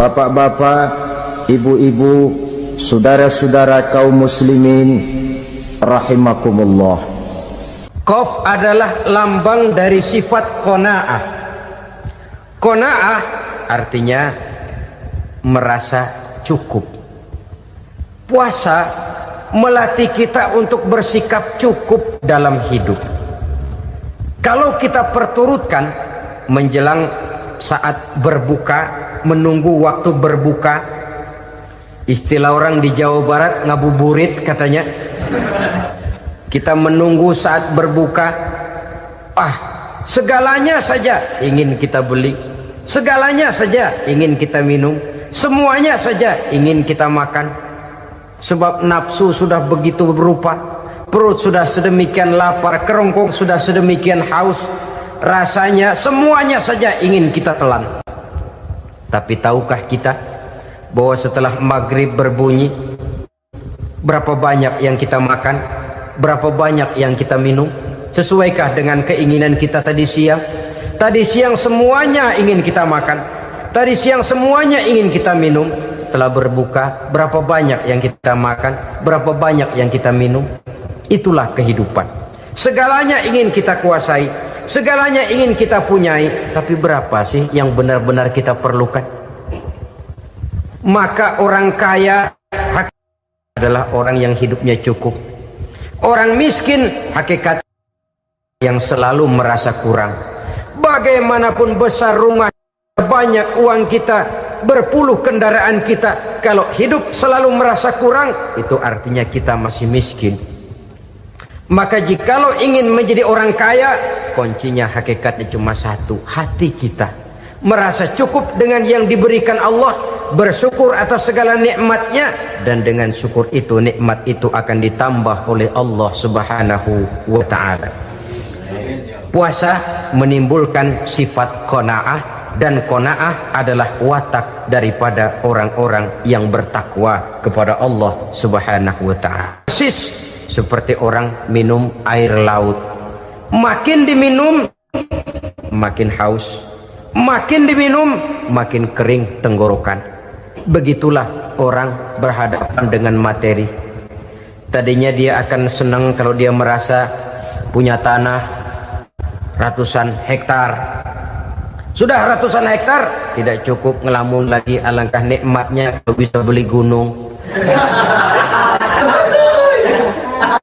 Bapak-bapak, ibu-ibu, saudara-saudara kaum muslimin rahimakumullah. Qaf adalah lambang dari sifat qanaah. Qanaah artinya merasa cukup. Puasa melatih kita untuk bersikap cukup dalam hidup. Kalau kita perturutkan menjelang saat berbuka, menunggu waktu berbuka, istilah orang di Jawa Barat ngabuburit katanya, kita menunggu saat berbuka, segalanya saja ingin kita beli, segalanya saja ingin kita minum, semuanya saja ingin kita makan, sebab nafsu sudah begitu berupa, perut sudah sedemikian lapar, kerongkong sudah sedemikian haus, rasanya semuanya saja ingin kita telan. Tapi tahukah kita bahwa setelah maghrib berbunyi, berapa banyak yang kita makan, berapa banyak yang kita minum? Sesuaikah dengan keinginan kita tadi siang? Tadi siang semuanya ingin kita makan, tadi siang semuanya ingin kita minum. Setelah berbuka, berapa banyak yang kita makan, berapa banyak yang kita minum? Itulah kehidupan. Segalanya ingin kita kuasai, segalanya ingin kita punyai, tapi berapa sih yang benar-benar kita perlukan? Maka orang kaya adalah orang yang hidupnya cukup. Orang miskin hakikat yang selalu merasa kurang. Bagaimanapun besar rumah, banyak uang kita, berpuluh kendaraan kita, kalau hidup selalu merasa kurang, itu artinya kita masih miskin. Maka jikalau ingin menjadi orang kaya, kuncinya hakikatnya cuma satu, hati kita merasa cukup dengan yang diberikan Allah, bersyukur atas segala nikmatnya, dan dengan syukur itu, nikmat itu akan ditambah oleh Allah Subhanahu wa ta'ala. Puasa menimbulkan sifat qanaah, dan qanaah adalah watak daripada orang-orang yang bertakwa kepada Allah Subhanahu wa ta'ala. Persis seperti orang minum air laut, makin diminum makin haus, makin diminum makin kering tenggorokan. Begitulah orang berhadapan dengan materi. Tadinya dia akan senang kalau dia merasa punya tanah ratusan hektar. Sudah ratusan hektar tidak cukup, ngelamun lagi, alangkah nikmatnya kalau bisa beli gunung.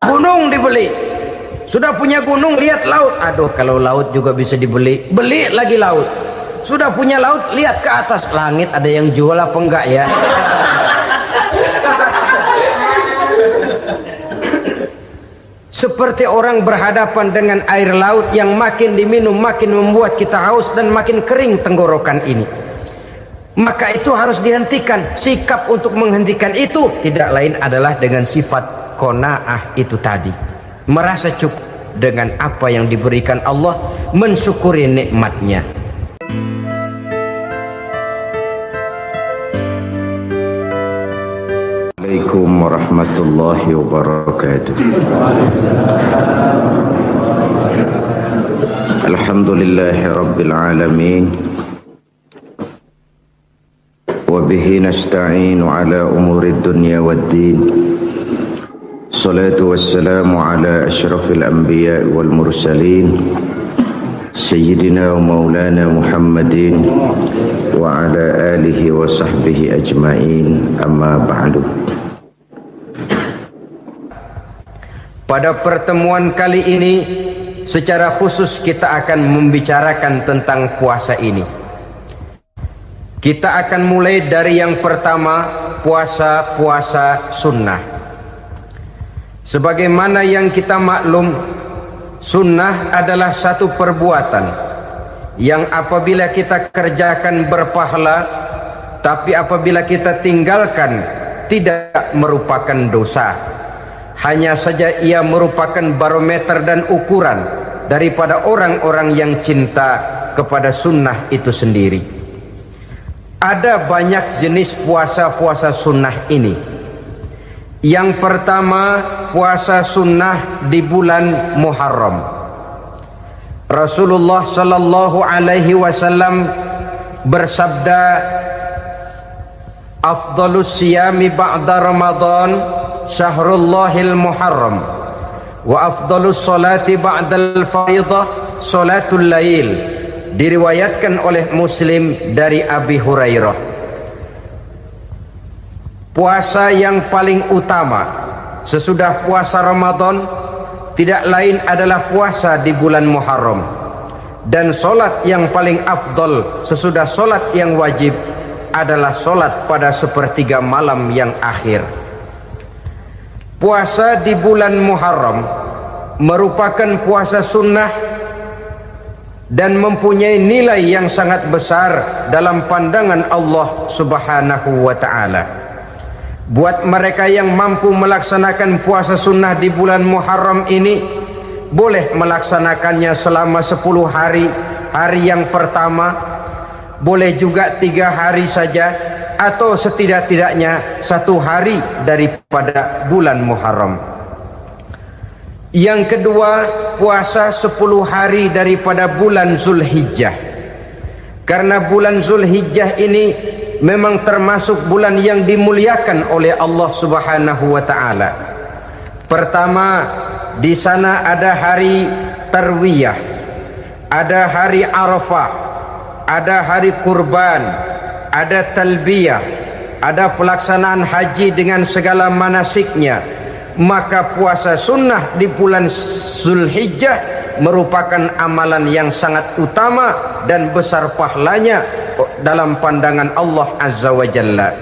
Gunung dibeli, sudah punya gunung, lihat laut, aduh kalau laut juga bisa dibeli, beli lagi laut. Sudah punya laut, lihat ke atas langit, ada yang jual apa enggak ya? Seperti orang berhadapan dengan air laut yang makin diminum makin membuat kita haus dan makin kering tenggorokan ini. Maka itu harus dihentikan. Sikap untuk menghentikan itu tidak lain adalah dengan sifat qanaah itu tadi, merasa cukup dengan apa yang diberikan Allah, mensyukuri nikmatnya. Assalamualaikum warahmatullahi wabarakatuh. Alhamdulillahi rabbil alamin, wa bihi nasta'inu ala umuri dunya waddin. Salatu wassalamu ala ashrafil anbiya wal mursalin, sayyidina wa maulana Muhammadin wa ala alihi wa sahbihi ajma'in, amma ba'du. Pada pertemuan kali ini secara khusus kita akan membicarakan tentang puasa ini. Kita akan mulai dari yang pertama, puasa sunnah. Sebagaimana yang kita maklum, sunnah adalah satu perbuatan yang apabila kita kerjakan berpahala, tapi apabila kita tinggalkan tidak merupakan dosa. Hanya saja ia merupakan barometer dan ukuran daripada orang-orang yang cinta kepada sunnah itu sendiri. Ada banyak jenis puasa sunnah ini. Yang pertama, puasa sunnah di bulan Muharram. Rasulullah sallallahu alaihi wasallam bersabda, afdalus siyami ba'da Ramadan syahrullahil muharram wa afdalus salati ba'dal faridah salatul lail. Diriwayatkan oleh Muslim dari Abi Hurairah, puasa yang paling utama sesudah puasa Ramadan tidak lain adalah puasa di bulan Muharram, dan solat yang paling afdol sesudah solat yang wajib adalah solat pada sepertiga malam yang akhir. Puasa di bulan Muharram merupakan puasa sunnah dan mempunyai nilai yang sangat besar dalam pandangan Allah Subhanahu wa ta'ala. Buat mereka yang mampu melaksanakan puasa sunnah di bulan Muharram ini, boleh melaksanakannya selama 10 hari. Hari yang pertama boleh juga 3 hari saja, atau setidak-tidaknya 1 hari daripada bulan Muharram. Yang kedua, puasa 10 hari daripada bulan Zulhijjah. Karena bulan Zulhijjah ini memang termasuk bulan yang dimuliakan oleh Allah Subhanahu wa ta'ala. Pertama, di sana ada hari Tarwiyah, ada hari Arafah, ada hari kurban, ada talbiyah, ada pelaksanaan haji dengan segala manasiknya. Maka puasa sunnah di bulan Zulhijjah merupakan amalan yang sangat utama dan besar pahalanya dalam pandangan Allah Azza wa Jalla.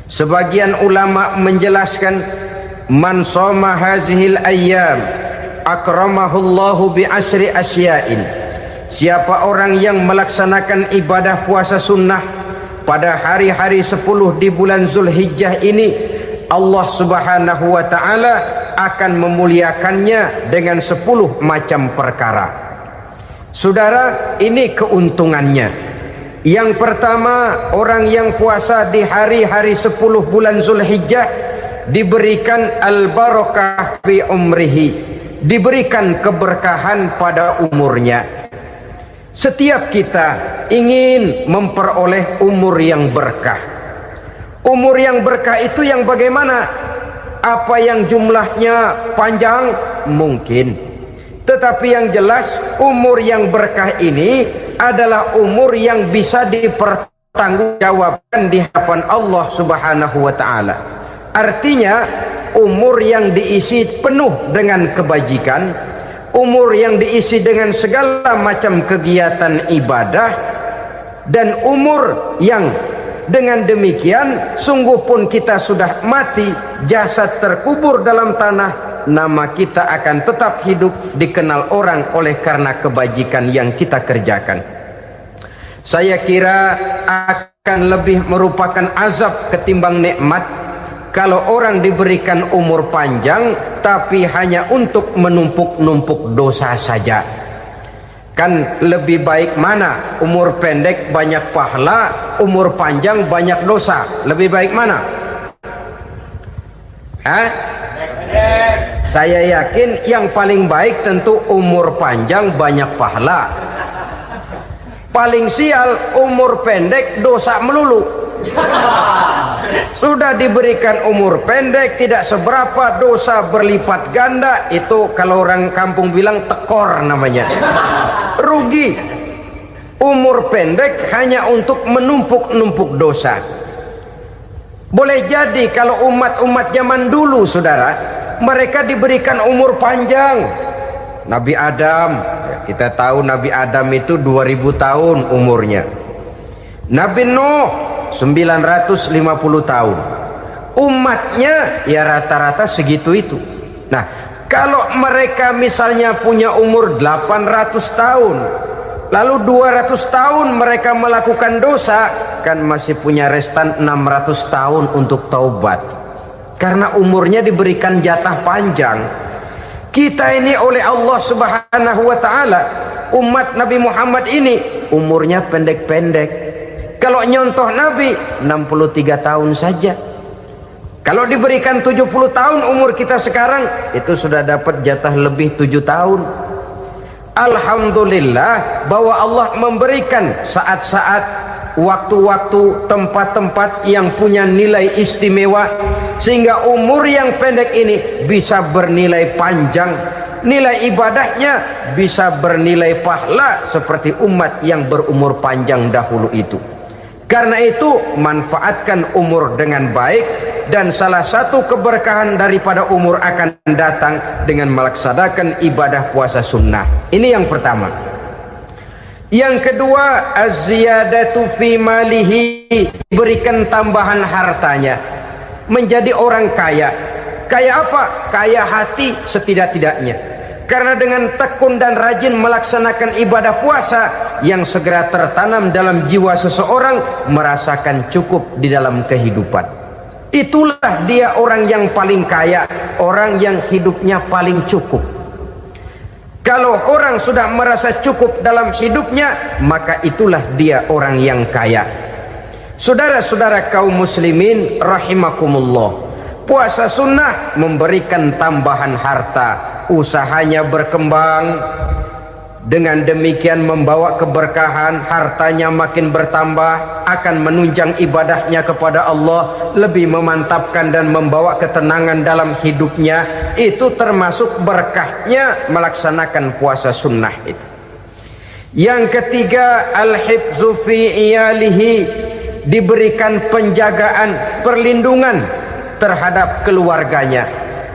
Sebagian ulama menjelaskan, man shoma hazihil ayyam akramahullahu bi asyri asya'in. Siapa orang yang melaksanakan ibadah puasa sunnah pada hari-hari 10 di bulan Zulhijjah ini, Allah Subhanahu wa ta'ala akan memuliakannya dengan 10 macam perkara. Saudara, ini keuntungannya. Yang pertama, orang yang puasa di hari-hari 10 bulan Zulhijjah diberikan al-barakah fi umrihi, diberikan keberkahan pada umurnya. Setiap kita ingin memperoleh umur yang berkah. Umur yang berkah itu yang bagaimana? Apa yang jumlahnya panjang? Mungkin. Tetapi yang jelas, umur yang berkah ini adalah umur yang bisa dipertanggungjawabkan di hadapan Allah Subhanahu wa ta'ala. Artinya, umur yang diisi penuh dengan kebajikan, umur yang diisi dengan segala macam kegiatan ibadah, dan umur yang dengan demikian sungguh pun kita sudah mati, jasad terkubur dalam tanah, nama kita akan tetap hidup, dikenal orang oleh karena kebajikan yang kita kerjakan. Saya kira akan lebih merupakan azab ketimbang nikmat kalau orang diberikan umur panjang tapi hanya untuk menumpuk-numpuk dosa saja. Kan lebih baik mana? Umur pendek banyak pahala, umur panjang banyak dosa. Lebih baik mana? Saya yakin yang paling baik tentu umur panjang banyak pahala. Paling sial umur pendek dosa melulu. Sudah diberikan umur pendek tidak seberapa, dosa berlipat ganda. Itu kalau orang kampung bilang tekor namanya. Rugi. Umur pendek hanya untuk menumpuk-numpuk dosa. Boleh jadi kalau umat-umat zaman dulu, saudara, mereka diberikan umur panjang. Nabi Adam, kita tahu Nabi Adam itu 2000 tahun umurnya. Nabi Nuh 950 tahun. Umatnya ya rata-rata segitu itu. Nah, kalau mereka misalnya punya umur 800 tahun, lalu 200 tahun mereka melakukan dosa, kan masih punya restan 600 tahun untuk taubat. Karena umurnya diberikan jatah panjang. Kita ini oleh Allah Subhanahu wa ta'ala, umat Nabi Muhammad ini umurnya pendek-pendek. Kalau nyontoh Nabi 63 tahun saja. Kalau diberikan 70 tahun umur kita sekarang, itu sudah dapat jatah lebih 7 tahun. Alhamdulillah bahwa Allah memberikan saat-saat waktu-waktu, tempat-tempat yang punya nilai istimewa, sehingga umur yang pendek ini bisa bernilai panjang, nilai ibadahnya bisa bernilai pahala seperti umat yang berumur panjang dahulu itu. Karena itu manfaatkan umur dengan baik, dan salah satu keberkahan daripada umur akan datang dengan melaksanakan ibadah puasa sunnah. Ini yang pertama. Yang kedua, az-ziyadatu fi malihi, berikan tambahan hartanya, menjadi orang kaya. Kaya apa? Kaya hati setidak-tidaknya. Karena dengan tekun dan rajin melaksanakan ibadah puasa, yang segera tertanam dalam jiwa seseorang merasakan cukup di dalam kehidupan. Itulah dia orang yang paling kaya, orang yang hidupnya paling cukup. Kalau orang sudah merasa cukup dalam hidupnya, maka itulah dia orang yang kaya. Saudara-saudara kaum muslimin rahimakumullah, puasa sunnah memberikan tambahan harta, usahanya berkembang, dengan demikian membawa keberkahan, hartanya makin bertambah, akan menunjang ibadahnya kepada Allah, lebih memantapkan dan membawa ketenangan dalam hidupnya. Itu termasuk berkahnya melaksanakan puasa sunnah itu. Yang ketiga, al-hifzu fi iyalihi, diberikan penjagaan, perlindungan terhadap keluarganya,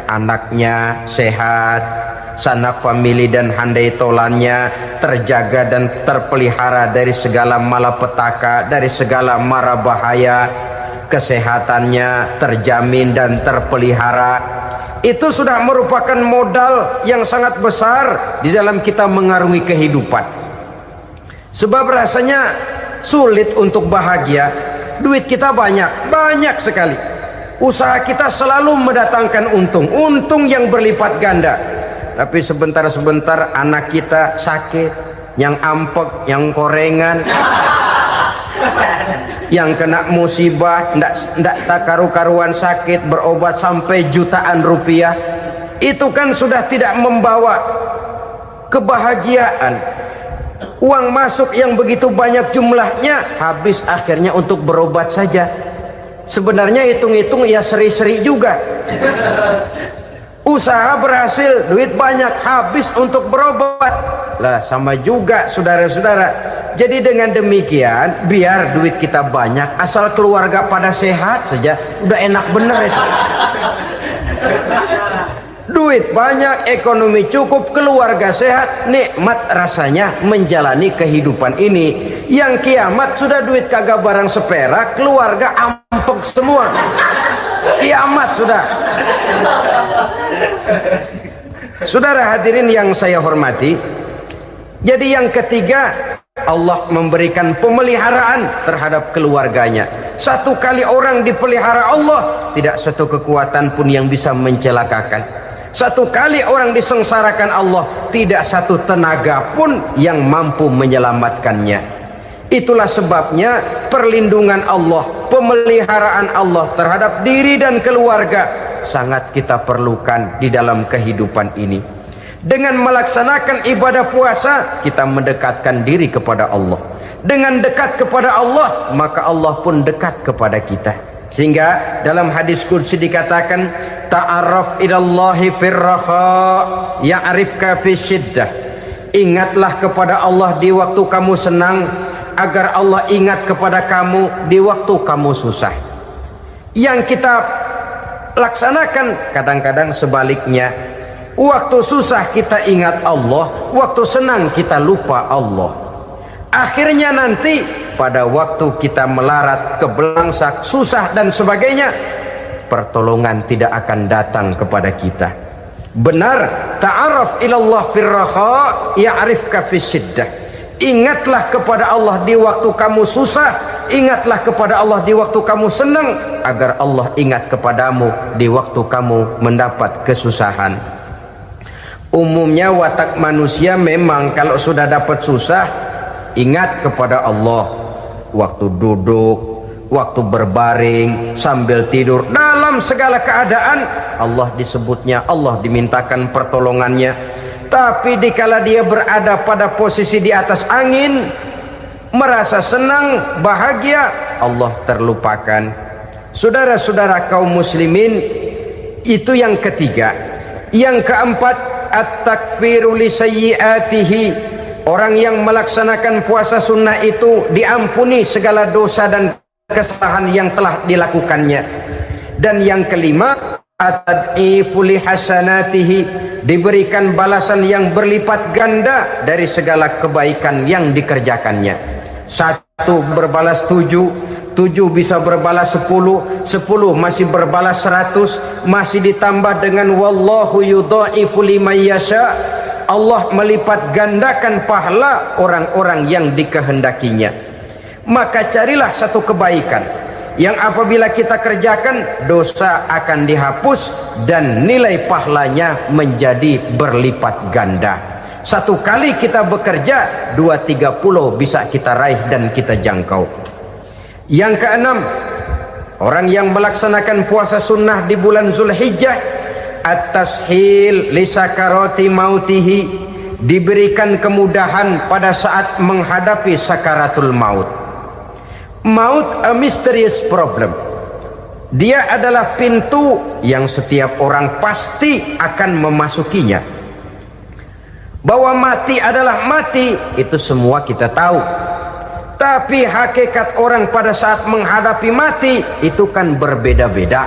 anaknya sehat, sanak famili dan handai tolannya terjaga dan terpelihara dari segala malapetaka, dari segala mara bahaya, kesehatannya terjamin dan terpelihara. Itu sudah merupakan modal yang sangat besar di dalam kita mengarungi kehidupan. Sebab rasanya sulit untuk bahagia, duit kita banyak sekali, usaha kita selalu mendatangkan untung yang berlipat ganda. Tapi sebentar-sebentar anak kita sakit, yang ampek, yang korengan, yang kena musibah, ndak tak karu-karuan sakit, berobat sampai jutaan rupiah. Itu kan sudah tidak membawa kebahagiaan. Uang masuk yang begitu banyak jumlahnya, habis akhirnya untuk berobat saja. Sebenarnya hitung-hitung ya seri-seri juga. Usaha berhasil, duit banyak, habis untuk berobat. Lah sama juga saudara-saudara. Jadi dengan demikian, biar duit kita banyak, asal keluarga pada sehat saja, udah enak bener itu. Duit banyak, ekonomi cukup, keluarga sehat, nikmat rasanya menjalani kehidupan ini. Yang kiamat sudah duit kagak barang seperak, keluarga ampek semua. Kiamat sudah. Saudara hadirin yang saya hormati, jadi yang ketiga, Allah memberikan pemeliharaan terhadap keluarganya. Satu kali orang dipelihara Allah, tidak satu kekuatan pun yang bisa mencelakakan. Satu kali orang disengsarakan Allah, tidak satu tenaga pun yang mampu menyelamatkannya. Itulah sebabnya perlindungan Allah, pemeliharaan Allah terhadap diri dan keluarga sangat kita perlukan di dalam kehidupan ini. Dengan melaksanakan ibadah puasa, kita mendekatkan diri kepada Allah. Dengan dekat kepada Allah, maka Allah pun dekat kepada kita. Sehingga dalam hadis qudsi dikatakan, ta'arraf ilallahi firraha ya'rifka fi syiddah. Ingatlah kepada Allah di waktu kamu senang, agar Allah ingat kepada kamu di waktu kamu susah. Yang kita laksanakan kadang-kadang sebaliknya. Waktu susah kita ingat Allah, waktu senang kita lupa Allah. Akhirnya nanti pada waktu kita melarat, kebelangsak, susah dan sebagainya, pertolongan tidak akan datang kepada kita. Benar, ta'arraf ilallah firraha ya'rifka fi syiddah. Ingatlah kepada Allah di waktu kamu susah, ingatlah kepada Allah di waktu kamu senang, agar Allah ingat kepadamu di waktu kamu mendapat kesusahan. Umumnya watak manusia memang kalau sudah dapat susah, ingat kepada Allah. Waktu duduk, waktu berbaring, sambil tidur, dalam segala keadaan Allah disebutnya, Allah dimintakan pertolongannya. Tapi dikala dia berada pada posisi di atas angin, merasa senang, bahagia, Allah terlupakan. Saudara-saudara kaum muslimin, itu yang ketiga. Yang keempat, at-takfiru li sayyiatihi. Orang yang melaksanakan puasa sunnah itu diampuni segala dosa dan kesalahan yang telah dilakukannya. Dan yang kelima, at-tad'ifu li hasanatihi, diberikan balasan yang berlipat ganda dari segala kebaikan yang dikerjakannya. 1 berbalas 7, 7 bisa berbalas 10, 10 masih berbalas 100, masih ditambah dengan wallahu yudha'ifu liman yasha. Allah melipat gandakan pahala orang-orang yang dikehendakinya. Maka carilah satu kebaikan yang apabila kita kerjakan, dosa akan dihapus dan nilai pahalanya menjadi berlipat ganda. 1 kali kita bekerja, 230 bisa kita raih dan kita jangkau. Yang keenam, orang yang melaksanakan puasa sunnah di bulan Zulhijjah, at-tashil li sakarati mautihi, diberikan kemudahan pada saat menghadapi sakaratul maut. Maut a mysterious problem. Dia adalah pintu yang setiap orang pasti akan memasukinya. Bahwa mati adalah mati, itu semua kita tahu. Tapi hakikat orang pada saat menghadapi mati itu kan berbeda-beda.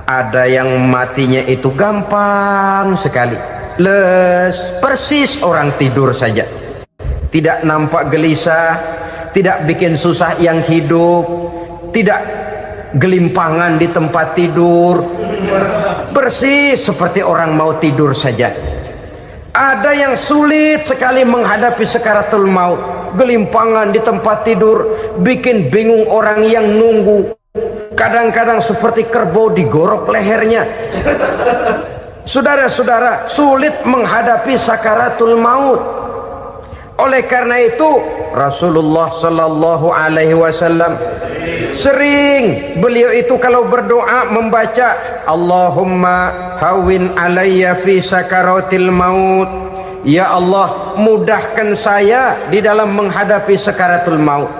Ada yang matinya itu gampang sekali, persis orang tidur saja, tidak nampak gelisah, tidak bikin susah yang hidup, tidak gelimpangan di tempat tidur, persis seperti orang mau tidur saja. Ada yang sulit sekali menghadapi sakaratul maut, gelimpangan di tempat tidur, bikin bingung orang yang nunggu. Kadang-kadang seperti kerbau digorok lehernya. Saudara-saudara, sulit menghadapi sakaratul maut. Oleh karena itu Rasulullah sallallahu alaihi wasallam sering beliau itu kalau berdoa membaca Allahumma hawwin alayya fi sakaratil maut. Ya Allah, mudahkan saya di dalam menghadapi sakaratul maut.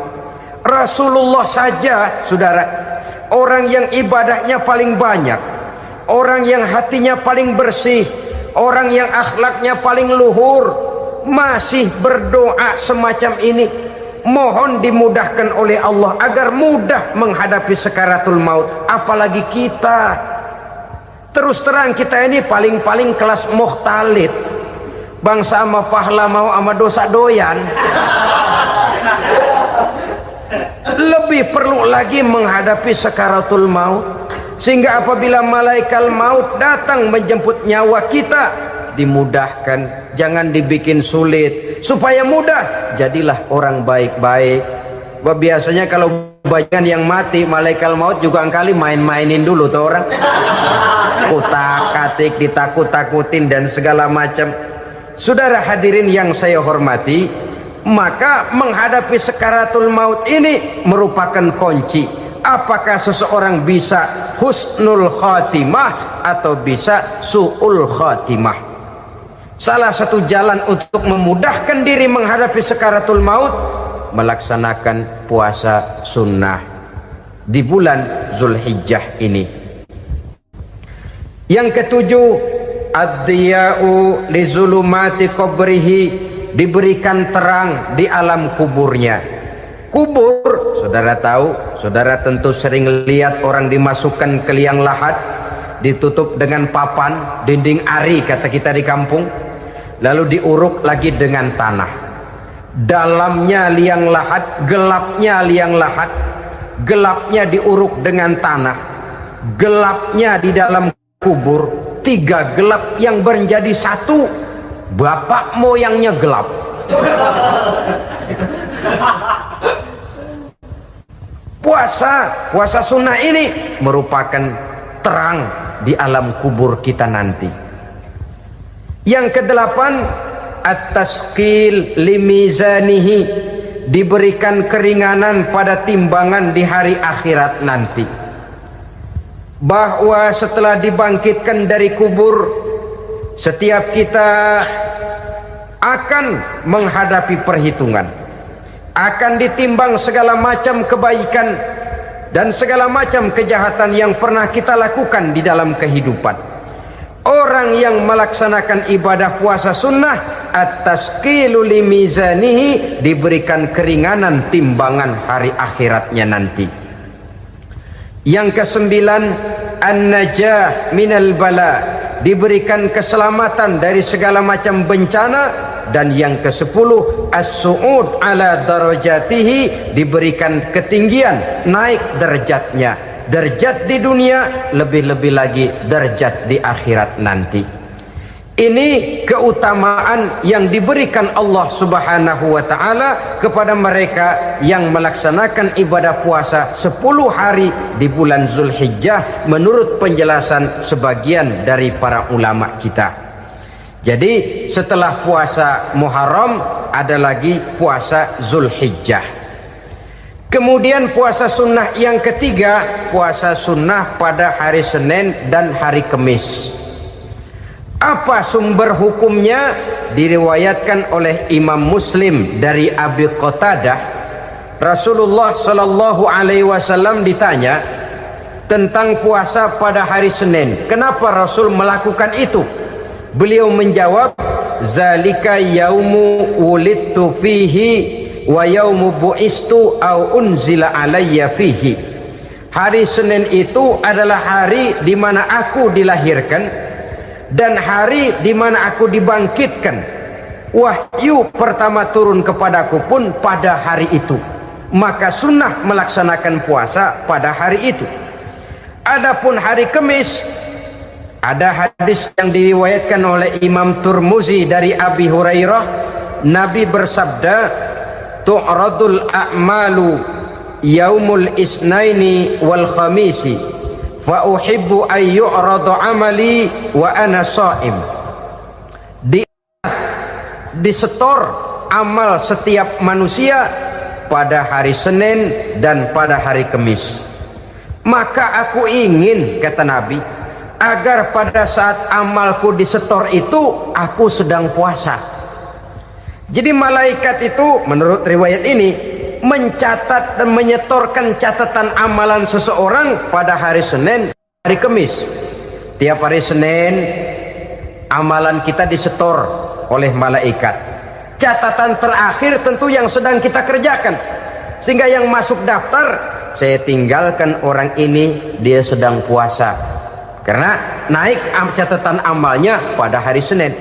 Rasulullah saja, saudara, orang yang ibadahnya paling banyak, orang yang hatinya paling bersih, orang yang akhlaknya paling luhur, masih berdoa semacam ini, mohon dimudahkan oleh Allah agar mudah menghadapi sakaratul maut. Apalagi kita, terus terang kita ini paling-paling kelas mukhtalid, bangsa sama pahala mau sama dosa doyan. Lebih perlu lagi menghadapi sakaratul maut, sehingga apabila malaikat maut datang menjemput nyawa kita, dimudahkan, jangan dibikin sulit, supaya mudah. Jadilah orang baik-baik. Biasanya kalau banyak yang mati, malaikat maut juga kali main-mainin dulu tuh orang, kutak-katik, ditakut-takutin dan segala macam. Saudara hadirin yang saya hormati, maka menghadapi sakaratul maut ini merupakan kunci. Apakah seseorang bisa husnul khatimah atau bisa su'ul khatimah? Salah satu jalan untuk memudahkan diri menghadapi sakaratul maut, melaksanakan puasa sunnah di bulan Zulhijjah ini. Yang ketujuh, ad-diya'u li zulumati qabrihi, diberikan terang di alam kuburnya. Kubur, saudara tahu, saudara tentu sering lihat orang dimasukkan ke liang lahat, ditutup dengan papan, dinding ari kata kita di kampung, lalu diuruk lagi dengan tanah. Dalamnya liang lahat, gelapnya liang lahat, gelapnya diuruk dengan tanah, gelapnya di dalam kubur, 3 gelap yang menjadi satu. Bapak moyangnya gelap. Puasa sunnah ini merupakan terang di alam kubur kita nanti. Yang kedelapan, at-tasqil limizanihi, diberikan keringanan pada timbangan di hari akhirat nanti. Bahwa setelah dibangkitkan dari kubur, setiap kita akan menghadapi perhitungan. akan ditimbang segala macam kebaikan dan segala macam kejahatan yang pernah kita lakukan di dalam kehidupan. Orang yang melaksanakan ibadah puasa sunnah at-tasqilu li mizanihi, diberikan keringanan timbangan hari akhiratnya nanti. Yang kesembilan, an-najah minal bala, diberikan keselamatan dari segala macam bencana. Dan yang ke-10, as-su'ud ala darajatihi, diberikan ketinggian, naik derajatnya, derajat di dunia, lebih-lebih lagi derajat di akhirat nanti. Ini keutamaan yang diberikan Allah Subhanahu wa ta'ala kepada mereka yang melaksanakan ibadah puasa 10 hari di bulan Zulhijjah menurut penjelasan sebagian dari para ulama kita. Jadi setelah puasa Muharram ada lagi puasa Zulhijjah. Kemudian puasa sunnah yang ketiga, puasa sunnah pada hari Senin dan hari Kamis. Apa sumber hukumnya? Diriwayatkan oleh Imam Muslim dari Abi Qatadah, Rasulullah Shallallahu Alaihi Wasallam ditanya tentang puasa pada hari Senin. Kenapa Rasul melakukan itu? Beliau menjawab, zalika yaumu wulidtu fihi wa yaumu bu'istu au unzila alayya fihi. Hari Senin itu adalah hari di mana aku dilahirkan dan hari di mana aku dibangkitkan. Wahyu pertama turun kepadaku pun pada hari itu. Maka sunnah melaksanakan puasa pada hari itu. Adapun hari Kamis, ada hadis yang diriwayatkan oleh Imam Turmuzi dari Abi Hurairah, Nabi bersabda, tu'radul a'malu yaumul isnaini wal khamisi fa uhibbu an yu'rada amali wa ana sha'im. Disetor amal setiap manusia pada hari Senin dan pada hari Kamis. Maka aku ingin, kata Nabi, agar pada saat amalku disetor itu aku sedang puasa. Jadi malaikat itu menurut riwayat ini mencatat dan menyetorkan catatan amalan seseorang pada hari Senin, hari Kamis. Tiap hari Senin amalan kita disetor oleh malaikat. Catatan terakhir tentu yang sedang kita kerjakan, sehingga yang masuk daftar, saya tinggalkan orang ini, dia sedang puasa, karena naik catatan amalnya pada hari Senin.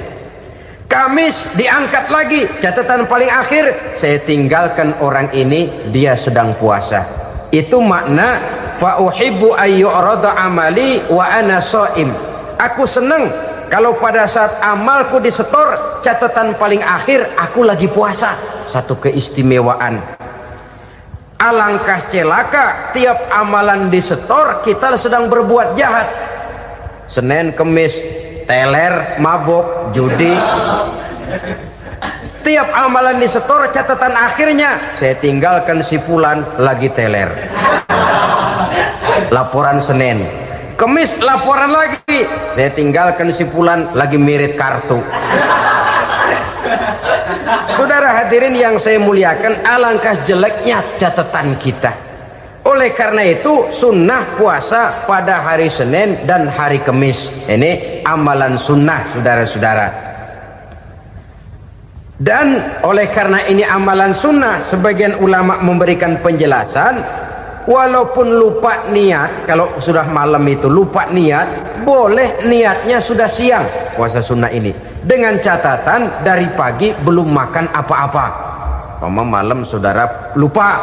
Kamis diangkat lagi, catatan paling akhir, saya tinggalkan orang ini, dia sedang puasa. Itu makna fa uhibbu ayyurada amali wa ana shaim. Aku senang kalau pada saat amalku disetor, catatan paling akhir aku lagi puasa. Satu keistimewaan. Alangkah celaka tiap amalan disetor kita sedang berbuat jahat. Senin, Kamis, teler, mabok, judi. Tiap amalan disetor, catatan akhirnya saya tinggalkan si fulan lagi teler. Laporan Senin. Kamis laporan lagi, saya tinggalkan si fulan lagi mirit kartu. Saudara hadirin yang saya muliakan, alangkah jeleknya catatan kita. Oleh karena itu sunnah puasa pada hari Senin dan hari Kamis. Ini amalan sunnah, saudara-saudara. Dan oleh karena ini amalan sunnah, sebagian ulama memberikan penjelasan, walaupun lupa niat, kalau sudah malam itu lupa niat, boleh niatnya sudah siang puasa sunnah ini, dengan catatan dari pagi belum makan apa-apa. Malam saudara lupa,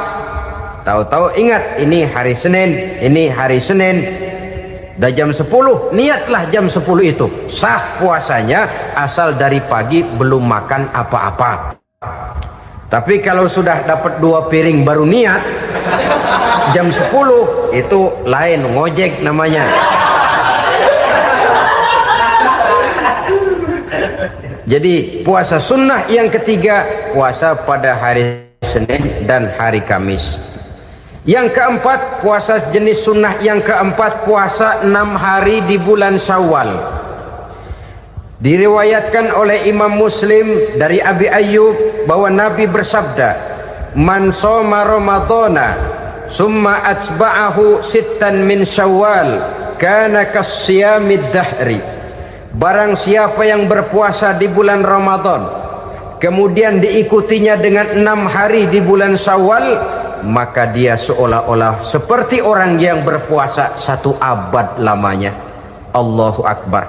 tahu-tahu ingat ini hari Senin, ini hari Senin, dah jam 10, niatlah jam 10 itu, sah puasanya asal dari pagi belum makan apa-apa. Tapi kalau sudah dapat 2 piring baru niat jam 10, itu lain, ngojek namanya. Jadi puasa sunnah yang ketiga, puasa pada hari Senin dan hari Kamis. Yang keempat, puasa jenis sunnah yang keempat, puasa 6 hari di bulan Syawal. Diriwayatkan oleh Imam Muslim dari Abi Ayyub bahwa Nabi bersabda, man shoma ramadhana summa atba'ahu sittan min syawal kana kasyamid dahri. Barang siapa yang berpuasa di bulan Ramadan kemudian diikutinya dengan 6 hari di bulan Syawal, maka dia seolah-olah seperti orang yang berpuasa 1 abad lamanya. Allahu Akbar.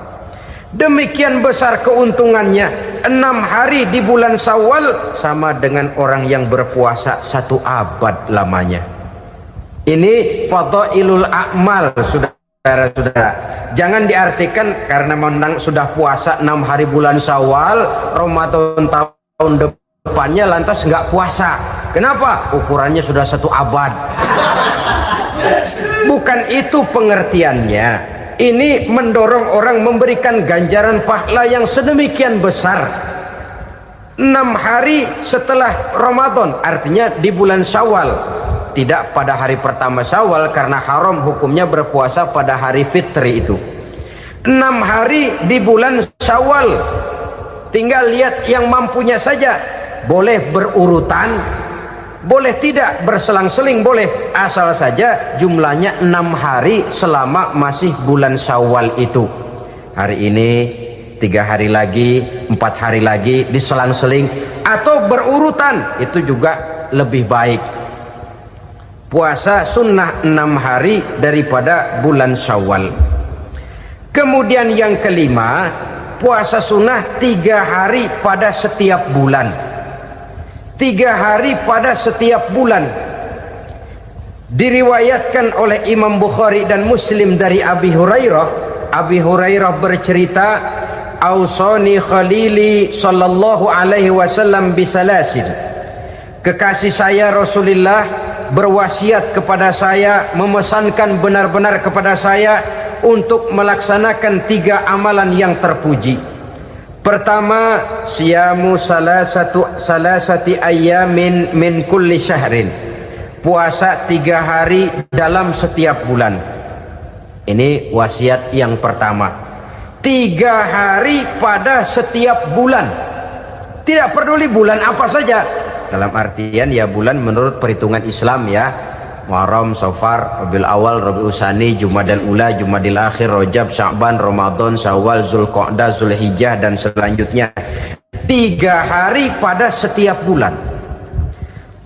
Demikian besar keuntungannya. 6 hari di bulan Syawal sama dengan orang yang berpuasa 1 abad lamanya. Ini fadailul a'mal, saudara-saudara. Jangan diartikan karena menang sudah puasa 6 hari bulan Syawal, Ramadan tahun depannya lantas nggak puasa. Kenapa? Ukurannya sudah 1 abad. Bukan itu pengertiannya. Ini mendorong orang memberikan ganjaran pahala yang sedemikian besar. 6 hari setelah Ramadan, artinya di bulan Syawal. Tidak pada hari pertama Syawal karena haram hukumnya berpuasa pada hari fitri itu. 6 hari di bulan Syawal. Tinggal lihat yang mampunya saja. Boleh berurutan, boleh tidak berselang-seling, boleh. Asal saja jumlahnya 6 hari selama masih bulan Syawal itu. Hari ini 3 hari lagi, 4 hari lagi diselang-seling atau berurutan, itu juga lebih baik. Puasa sunnah 6 hari daripada bulan Syawal. Kemudian yang kelima, puasa sunnah 3 hari pada setiap bulan. 3 hari pada setiap bulan. Diriwayatkan oleh Imam Bukhari dan Muslim dari Abi Hurairah. Abi Hurairah bercerita, "Ausani khalili sallallahu alaihi wasallam bisalasin." Kekasih saya Rasulullah berwasiat kepada saya, memesankan benar-benar kepada saya untuk melaksanakan 3 amalan yang terpuji. Pertama, siyamu salasati ayyamin min kulli syahrin. Puasa 3 hari dalam setiap bulan. Ini wasiat yang pertama. 3 hari pada setiap bulan. Tidak peduli bulan apa saja. Dalam artian ya bulan menurut perhitungan Islam ya. Muharram, Safar, Rabiul Awal, Rabiul Tsani, Jumadal Ula, Jumadil Akhir, Rajab, Sya'ban, Ramadan, Syawal, Zulqa'dah, Zulhijjah dan selanjutnya. 3 hari pada setiap bulan.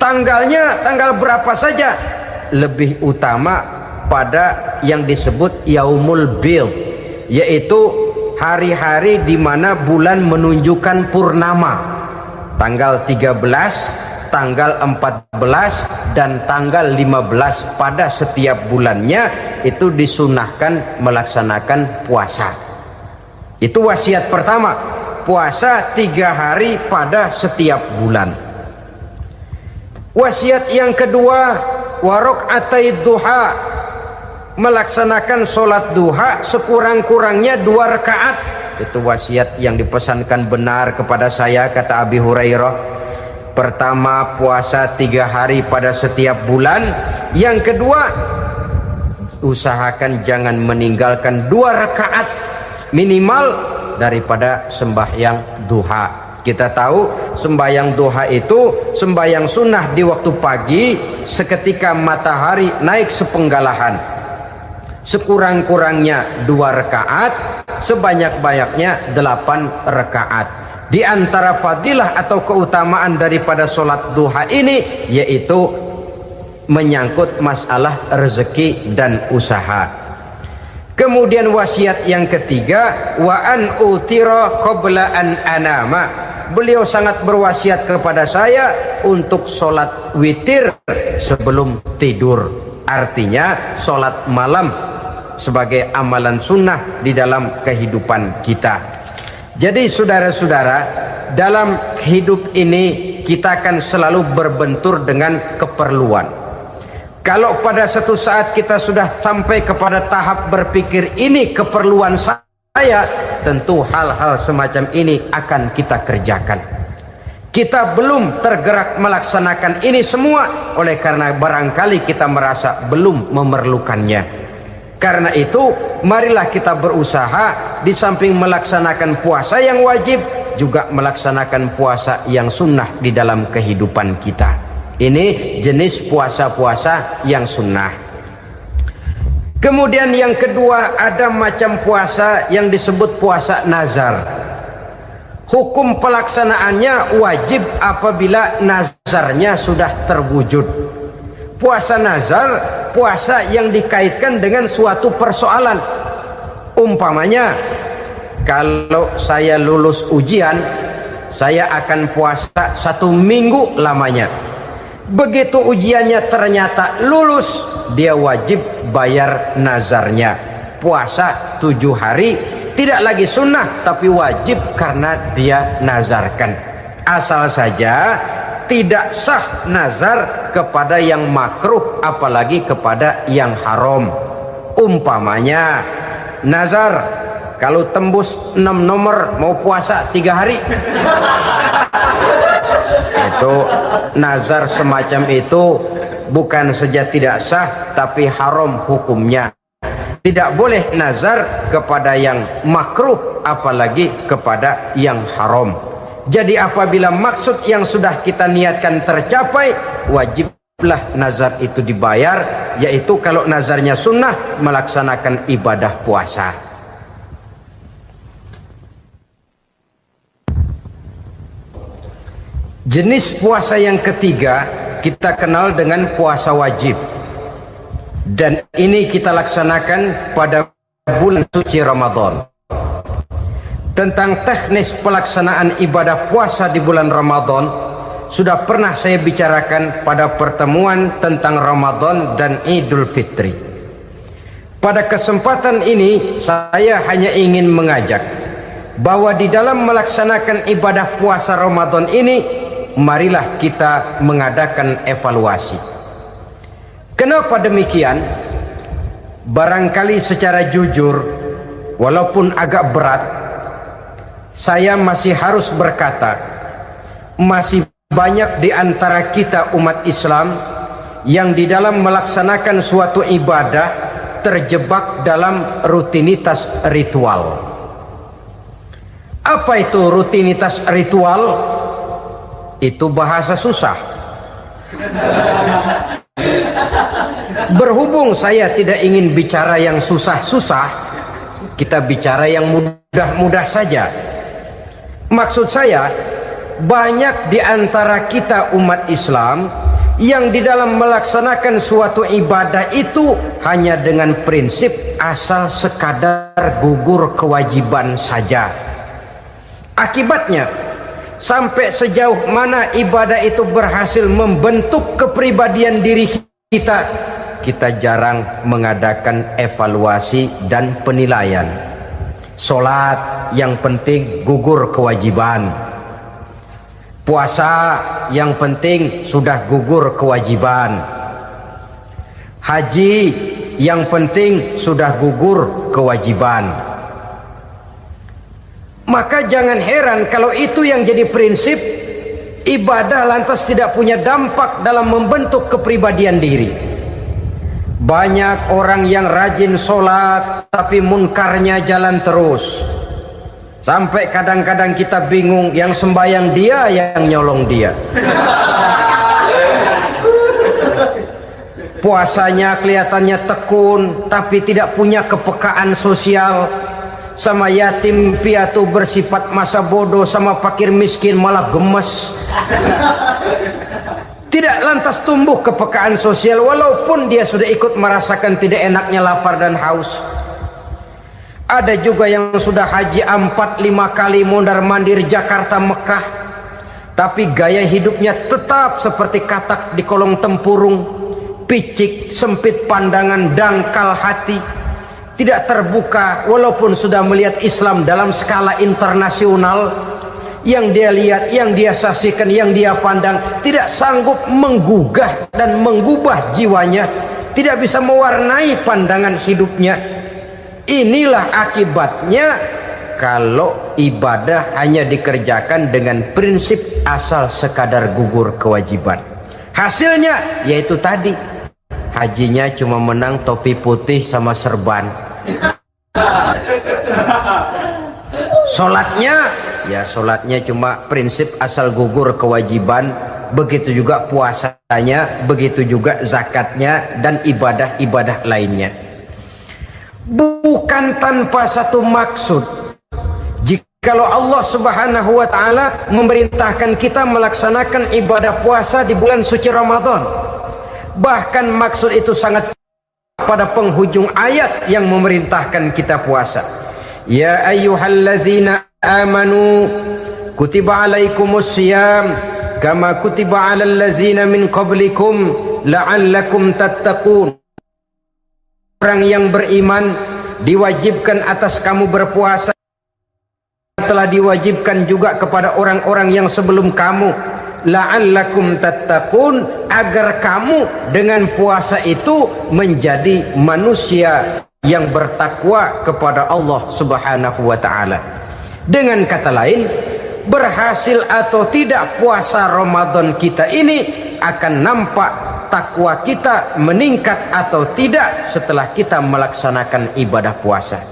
Tanggalnya tanggal berapa saja. Lebih utama pada yang disebut Yaumul Bid, yaitu hari-hari di mana bulan menunjukkan purnama. Tanggal 13, tanggal 14 dan tanggal 15 pada setiap bulannya itu disunahkan melaksanakan puasa. Itu wasiat pertama, puasa 3 hari pada setiap bulan. Wasiat yang kedua, waraqatai duha, melaksanakan sholat duha sekurang-kurangnya 2 rakaat. Itu wasiat yang dipesankan benar kepada saya, kata Abi Hurairah. Pertama, puasa 3 hari pada setiap bulan. Yang kedua, usahakan jangan meninggalkan 2 rakaat minimal daripada sembahyang duha. Kita tahu sembahyang duha itu sembahyang sunnah di waktu pagi seketika matahari naik sepenggalahan. Sekurang-kurangnya 2 rakaat, sebanyak-banyaknya 8 rakaat. Di antara fadilah atau keutamaan daripada sholat duha ini yaitu menyangkut masalah rezeki dan usaha. Kemudian wasiat yang ketiga, wa an utira qabla an anama. Beliau sangat berwasiat kepada saya untuk sholat witir sebelum tidur. Artinya sholat malam sebagai amalan sunnah di dalam kehidupan kita. Jadi saudara-saudara, dalam hidup ini kita akan selalu berbentur dengan keperluan. Kalau pada satu saat kita sudah sampai kepada tahap berpikir ini keperluan saya, tentu hal-hal semacam ini akan kita kerjakan. Kita belum tergerak melaksanakan ini semua oleh karena barangkali kita merasa belum memerlukannya. Karena itu marilah kita berusaha di samping melaksanakan puasa yang wajib juga melaksanakan puasa yang sunnah di dalam kehidupan kita. Ini jenis puasa-puasa yang sunnah. Kemudian yang kedua, ada macam puasa yang disebut puasa nazar. Hukum pelaksanaannya wajib apabila nazarnya sudah terwujud. Puasa nazar, puasa yang dikaitkan dengan suatu persoalan. Umpamanya, kalau saya lulus ujian, saya akan puasa 1 minggu lamanya. Begitu ujiannya ternyata lulus, dia wajib bayar nazarnya. Puasa 7 hari, tidak lagi sunnah tapi wajib karena dia nazarkan. Asal saja tidak sah nazar kepada yang makruh, apalagi kepada yang haram. Umpamanya nazar, kalau tembus 6 nomor mau puasa 3 hari. Itu nazar semacam itu bukan saja tidak sah tapi haram hukumnya. Tidak boleh nazar kepada yang makruh apalagi kepada yang haram. Jadi apabila maksud yang sudah kita niatkan tercapai, wajiblah nazar itu dibayar, yaitu kalau nazarnya sunnah melaksanakan ibadah puasa. Jenis puasa yang ketiga kita kenal dengan puasa wajib, dan ini kita laksanakan pada bulan suci Ramadan. Tentang teknis pelaksanaan ibadah puasa di bulan Ramadan sudah pernah saya bicarakan pada pertemuan tentang Ramadan dan Idul Fitri. Pada kesempatan ini saya hanya ingin mengajak bahwa di dalam melaksanakan ibadah puasa Ramadan ini, marilah kita mengadakan evaluasi. Kenapa demikian? Barangkali secara jujur, walaupun agak berat, saya masih harus berkata, masih banyak di antara kita umat Islam yang di dalam melaksanakan suatu ibadah terjebak dalam rutinitas ritual. Apa itu rutinitas ritual? Itu bahasa susah. Berhubung saya tidak ingin bicara yang susah-susah, kita bicara yang mudah-mudah saja. Maksud saya, banyak di antara kita umat Islam yang di dalam melaksanakan suatu ibadah itu hanya dengan prinsip asal sekadar gugur kewajiban saja. Akibatnya, sampai sejauh mana ibadah itu berhasil membentuk kepribadian diri kita, kita jarang mengadakan evaluasi dan penilaian. Salat yang penting gugur kewajiban. Puasa yang penting sudah gugur kewajiban. Haji yang penting sudah gugur kewajiban. Maka jangan heran kalau itu yang jadi prinsip, ibadah lantas tidak punya dampak dalam membentuk kepribadian diri. Banyak orang yang rajin sholat tapi munkarnya jalan terus. Sampai kadang-kadang kita bingung, yang sembahyang dia, yang nyolong dia. Puasanya kelihatannya tekun tapi tidak punya kepekaan sosial. Sama yatim piatu bersifat masa bodoh, sama fakir miskin malah gemes. Tidak lantas tumbuh kepekaan sosial walaupun dia sudah ikut merasakan tidak enaknya lapar dan haus. Ada juga yang sudah haji 4-5 kali mondar-mandir Jakarta Mekah, tapi gaya hidupnya tetap seperti katak di kolong tempurung, picik, sempit pandangan, dangkal hati, tidak terbuka walaupun sudah melihat Islam dalam skala internasional. Yang dia lihat, yang dia saksikan, yang dia pandang tidak sanggup menggugah dan mengubah jiwanya, tidak bisa mewarnai pandangan hidupnya. Inilah akibatnya kalau ibadah hanya dikerjakan dengan prinsip asal sekadar gugur kewajiban. Hasilnya yaitu tadi, hajinya cuma menang topi putih sama serban. Sholatnya, ya sholatnya cuma prinsip asal gugur kewajiban, begitu juga puasanya, begitu juga zakatnya dan ibadah-ibadah lainnya. Bukan tanpa satu maksud. Jikalau Allah Subhanahu wa taala memerintahkan kita melaksanakan ibadah puasa di bulan suci Ramadan, bahkan maksud itu sangat pada penghujung ayat yang memerintahkan kita puasa. Ya ayyuhalladzina amanu kutiba alaikumus syiyam kama kutiba alal ladzina min qablikum la'allakum tattaqun. Orang yang beriman diwajibkan atas kamu berpuasa, telah diwajibkan juga kepada orang-orang yang sebelum kamu, la'allakum tattaqun, agar kamu dengan puasa itu menjadi manusia yang bertakwa kepada Allah Subhanahu wa taala. Dengan kata lain, berhasil atau tidak puasa Ramadan kita ini akan nampak takwa kita meningkat atau tidak setelah kita melaksanakan ibadah puasa.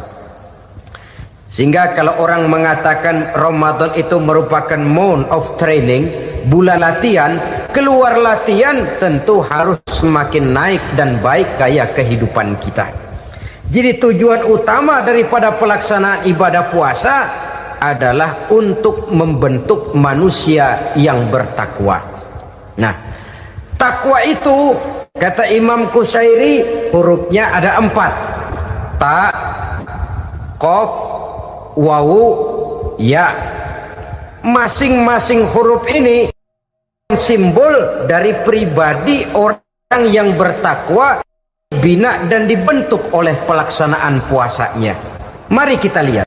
Sehingga kalau orang mengatakan Ramadan itu merupakan month of training, bulan latihan, keluar latihan tentu harus semakin naik dan baik gaya kehidupan kita. Jadi tujuan utama daripada pelaksanaan ibadah puasa adalah untuk membentuk manusia yang bertakwa. Nah, takwa itu kata Imam Qusairi hurufnya ada 4. Ta, qaf, wawu, ya. Masing-masing huruf ini simbol dari pribadi orang yang bertakwa, bina dan dibentuk oleh pelaksanaan puasanya. Mari kita lihat.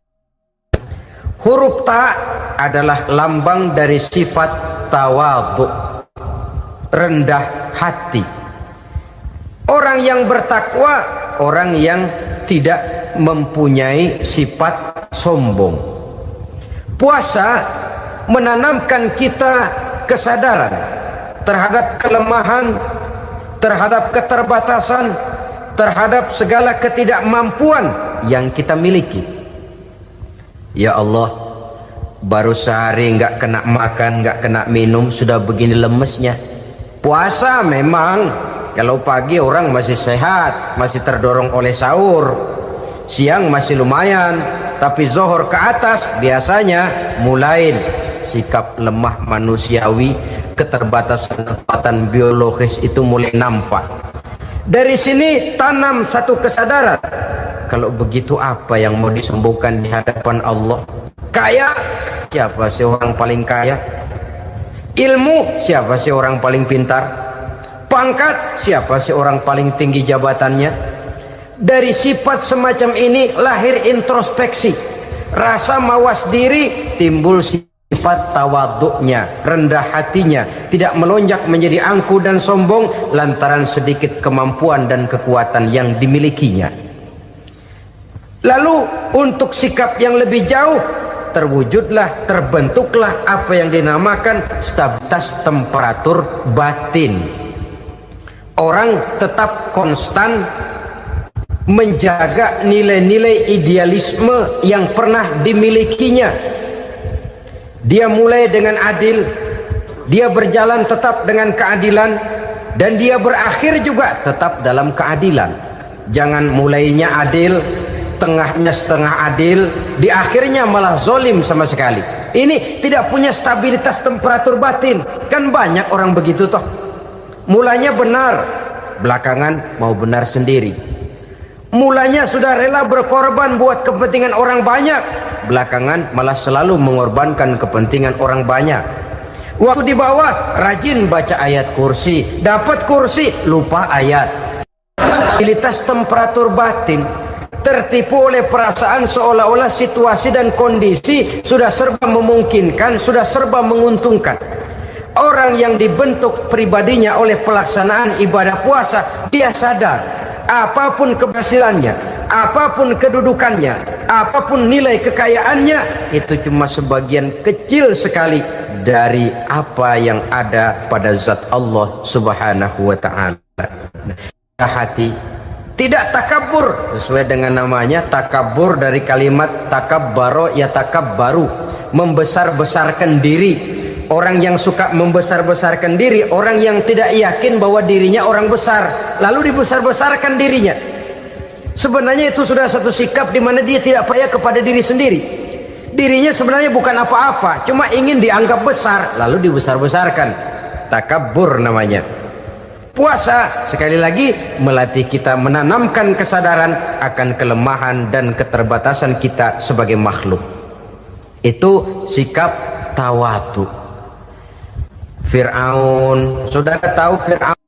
Huruf ta adalah lambang dari sifat tawadhu, rendah hati. Orang yang bertakwa, orang yang tidak mempunyai sifat sombong. Puasa menanamkan kita kesadaran terhadap kelemahan, terhadap keterbatasan, terhadap segala ketidakmampuan yang kita miliki. Ya Allah, baru sehari nggak kena makan, nggak kena minum, sudah begini lemesnya. Puasa memang, kalau pagi orang masih sehat, masih terdorong oleh sahur, siang masih lumayan, tapi zuhur ke atas biasanya mulai sikap lemah manusiawi, keterbatasan kekuatan biologis itu mulai nampak. Dari sini tanam satu kesadaran. Kalau begitu apa yang mau disembuhkan di hadapan Allah? Kaya, siapa sih orang paling kaya? Ilmu, siapa sih orang paling pintar? Pangkat, siapa sih orang paling tinggi jabatannya? Dari sifat semacam ini lahir introspeksi, rasa mawas diri, timbul sifat tawaduknya, rendah hatinya, tidak melonjak menjadi angkuh dan sombong lantaran sedikit kemampuan dan kekuatan yang dimilikinya. Lalu untuk sikap yang lebih jauh, terwujudlah, terbentuklah apa yang dinamakan stabilitas temperatur batin. Orang tetap konstan menjaga nilai-nilai idealisme yang pernah dimilikinya. Dia mulai dengan adil, dia berjalan tetap dengan keadilan, dan dia berakhir juga tetap dalam keadilan. Jangan mulainya adil, tengahnya setengah adil, di akhirnya malah zolim sama sekali. Ini tidak punya stabilitas temperatur batin. Kan banyak orang begitu toh. Mulanya benar, belakangan mau benar sendiri. Mulanya sudah rela berkorban buat kepentingan orang banyak, belakangan malah selalu mengorbankan kepentingan orang banyak. Waktu di bawah rajin baca ayat kursi, dapat kursi lupa ayat. Stabilitas temperatur batin, tertipu oleh perasaan seolah-olah situasi dan kondisi sudah serba memungkinkan, sudah serba menguntungkan. Orang yang dibentuk pribadinya oleh pelaksanaan ibadah puasa, dia sadar apapun keberhasilannya, apapun kedudukannya, apapun nilai kekayaannya, itu cuma sebagian kecil sekali dari apa yang ada pada zat Allah Subhanahu wa ta'ala. Hati tidak takabur, sesuai dengan namanya takabur dari kalimat takabbaro ya takabbaru, membesar-besarkan diri, orang yang suka membesar-besarkan diri, orang yang tidak yakin bahwa dirinya orang besar, lalu dibesar-besarkan dirinya. Sebenarnya itu sudah satu sikap di mana dia tidak percaya kepada diri sendiri. Dirinya sebenarnya bukan apa-apa, cuma ingin dianggap besar, lalu dibesar-besarkan. Takabur namanya. Puasa sekali lagi melatih kita menanamkan kesadaran akan kelemahan dan keterbatasan kita sebagai makhluk. Itu sikap tawadu. Fir'aun, saudara tahu Fir'aun,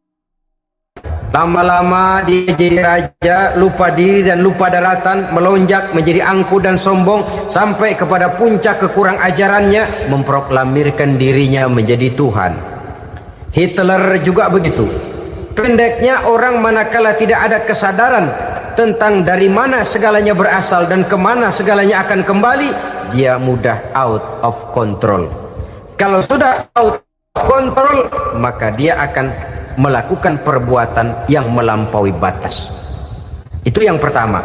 lama-lama dia jadi raja, lupa diri dan lupa daratan, melonjak menjadi angkuh dan sombong sampai kepada puncak kekurang ajarannya, memproklamirkan dirinya menjadi Tuhan. Hitler juga begitu. Pendeknya, orang manakala tidak ada kesadaran tentang dari mana segalanya berasal dan kemana segalanya akan kembali, dia mudah out of control. Kalau sudah out of control, maka dia akan melakukan perbuatan yang melampaui batas. Itu yang pertama.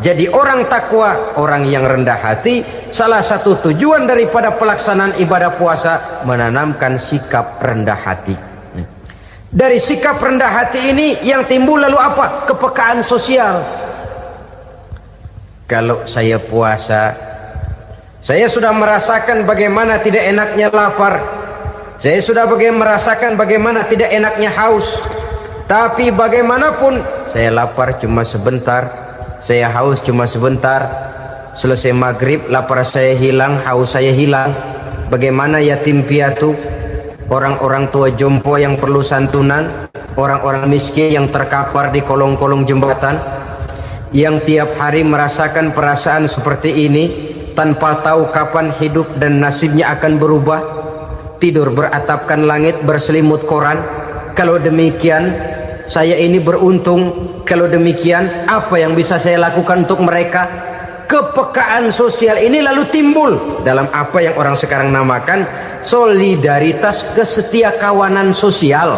Jadi orang takwa, orang yang rendah hati, salah satu tujuan daripada pelaksanaan ibadah puasa menanamkan sikap rendah hati. Dari sikap rendah hati ini yang timbul lalu apa? Kepekaan sosial. Kalau saya puasa, saya sudah merasakan bagaimana tidak enaknya lapar. Saya sudah merasakan bagaimana tidak enaknya haus. Tapi bagaimanapun, saya lapar cuma sebentar, saya haus cuma sebentar. Selesai maghrib, lapar saya hilang, haus saya hilang. Bagaimana yatim piatu, orang-orang tua jompo yang perlu santunan, orang-orang miskin yang terkapar di kolong-kolong jembatan, yang tiap hari merasakan perasaan seperti ini tanpa tahu kapan hidup dan nasibnya akan berubah, tidur beratapkan langit berselimut koran. Kalau demikian saya ini beruntung, kalau demikian apa yang bisa saya lakukan untuk mereka? Kepekaan sosial ini lalu timbul dalam apa yang orang sekarang namakan solidaritas, kesetiakawanan sosial.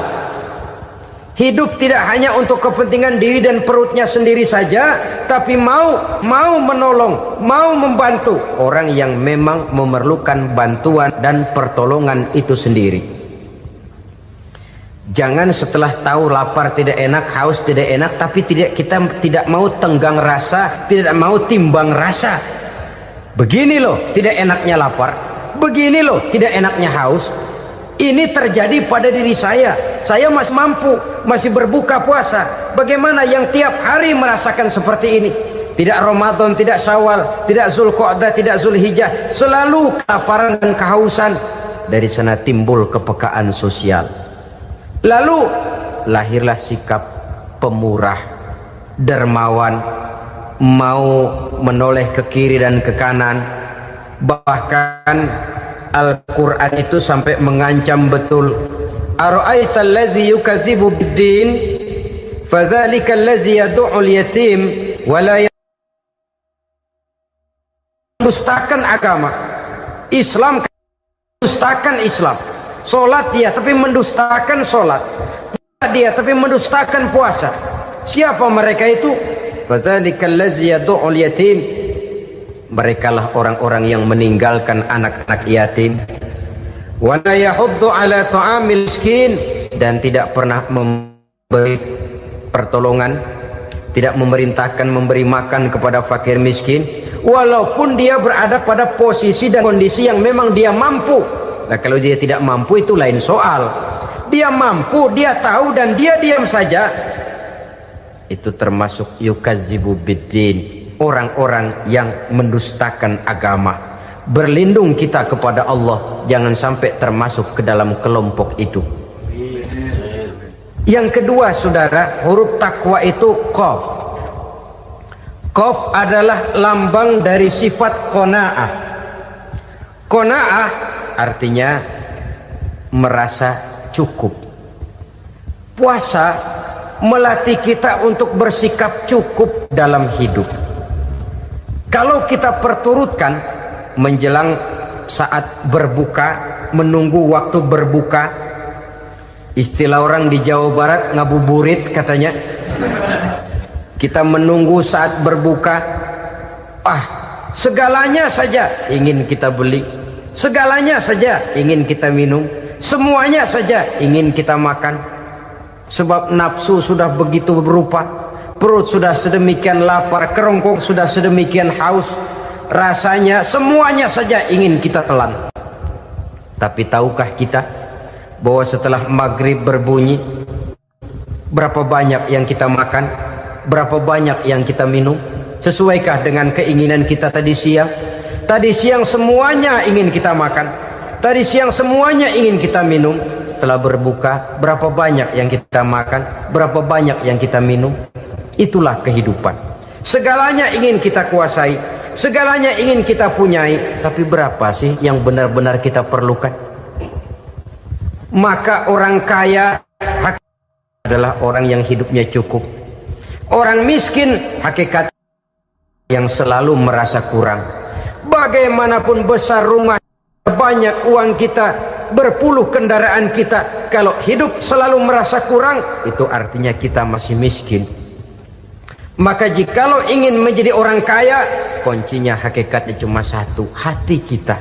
Hidup tidak hanya untuk kepentingan diri dan perutnya sendiri saja, tapi mau menolong, mau membantu orang yang memang memerlukan bantuan dan pertolongan itu sendiri. Jangan setelah tahu lapar tidak enak, haus tidak enak, tapi kita tidak mau tenggang rasa, tidak mau timbang rasa. Begini loh tidak enaknya lapar, begini loh tidak enaknya haus. Ini terjadi pada diri saya masih mampu, masih berbuka puasa. Bagaimana yang tiap hari merasakan seperti ini? Tidak Ramadan, tidak Syawal, tidak Zulqa'dah, tidak Zulhijjah, selalu kelaparan dan kehausan. Dari sana timbul kepekaan sosial. Lalu lahirlah sikap pemurah, dermawan, mau menoleh ke kiri dan ke kanan. Bahkan Al-Quran itu sampai mengancam betul. Ara'aital ladzi yukadzibu bid-din fadzalika allazi yad'ul yatim wa la mendustakan agama. Islam mendustakan Islam. Solat dia tapi mendustakan solat. Puasa dia tapi mendustakan puasa. Siapa mereka itu? Fadzalika allazi yad'ul yatim. Merekalah orang-orang yang meninggalkan anak-anak yatim. Wa la yahuddu ala ta'amil miskin, dan tidak pernah memberi pertolongan, tidak memerintahkan memberi makan kepada fakir miskin, walaupun dia berada pada posisi dan kondisi yang memang dia mampu. Nah, kalau dia tidak mampu itu lain soal. Dia mampu, dia tahu dan dia diam saja. Itu termasuk yukadzibu biddin, orang-orang yang mendustakan agama. Berlindung kita kepada Allah, jangan sampai termasuk ke dalam kelompok itu. Yang kedua, saudara, huruf takwa itu qaf. Qaf adalah lambang dari sifat qanaah. Qanaah artinya merasa cukup. Puasa melatih kita untuk bersikap cukup dalam hidup. Kalau kita perturutkan menjelang saat berbuka, menunggu waktu berbuka, istilah orang di Jawa Barat ngabuburit katanya, kita menunggu saat berbuka, segalanya saja ingin kita beli, Segalanya saja ingin kita minum, semuanya saja ingin kita makan. Sebab nafsu sudah begitu berupa, perut sudah sedemikian lapar, kerongkong sudah sedemikian haus, rasanya semuanya saja ingin kita telan. Tapi tahukah kita bahwa setelah maghrib berbunyi, berapa banyak yang kita makan, berapa banyak yang kita minum? Sesuaikah dengan keinginan kita tadi siang? Tadi siang semuanya ingin kita makan, tadi siang semuanya ingin kita minum. Setelah berbuka, berapa banyak yang kita makan, berapa banyak yang kita minum? Itulah kehidupan. Segalanya ingin kita kuasai, segalanya ingin kita punyai, tapi berapa sih yang benar-benar kita perlukan? Maka orang kaya adalah orang yang hidupnya cukup. Orang miskin hakikat yang selalu merasa kurang. Bagaimanapun besar rumah, banyak uang kita, berpuluh kendaraan kita, kalau hidup selalu merasa kurang, itu artinya kita masih miskin. Maka jikalau ingin menjadi orang kaya, kuncinya hakikatnya cuma satu, hati kita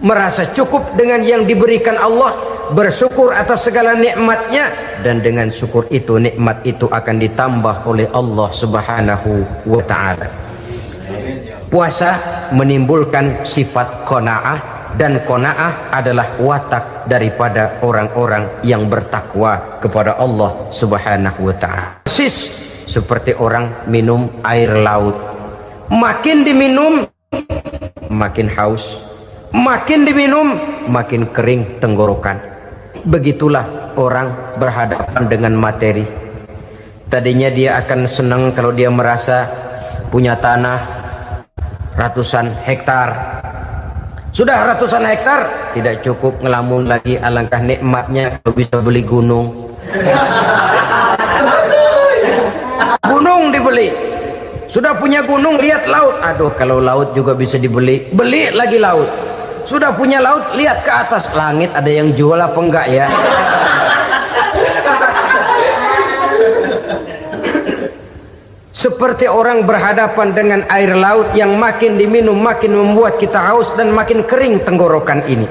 merasa cukup dengan yang diberikan Allah, bersyukur atas segala nikmatnya, dan dengan syukur itu, nikmat itu akan ditambah oleh Allah Subhanahu wa ta'ala. Puasa menimbulkan sifat qanaah, dan qanaah adalah watak daripada orang-orang yang bertakwa kepada Allah Subhanahu wa ta'ala. Persis seperti orang minum air laut, makin diminum makin haus, makin diminum makin kering tenggorokan. Begitulah orang berhadapan dengan materi. Tadinya dia akan senang kalau dia merasa punya tanah ratusan hektar. Sudah ratusan hektar tidak cukup, ngelamun lagi, alangkah nikmatnya kalau bisa beli gunung. Gunung dibeli. Sudah punya gunung, lihat laut, aduh kalau laut juga bisa dibeli, beli lagi laut. Sudah punya laut, lihat ke atas, langit ada yang jual apa enggak ya? Seperti orang berhadapan dengan air laut yang makin diminum makin membuat kita haus dan makin kering tenggorokan ini.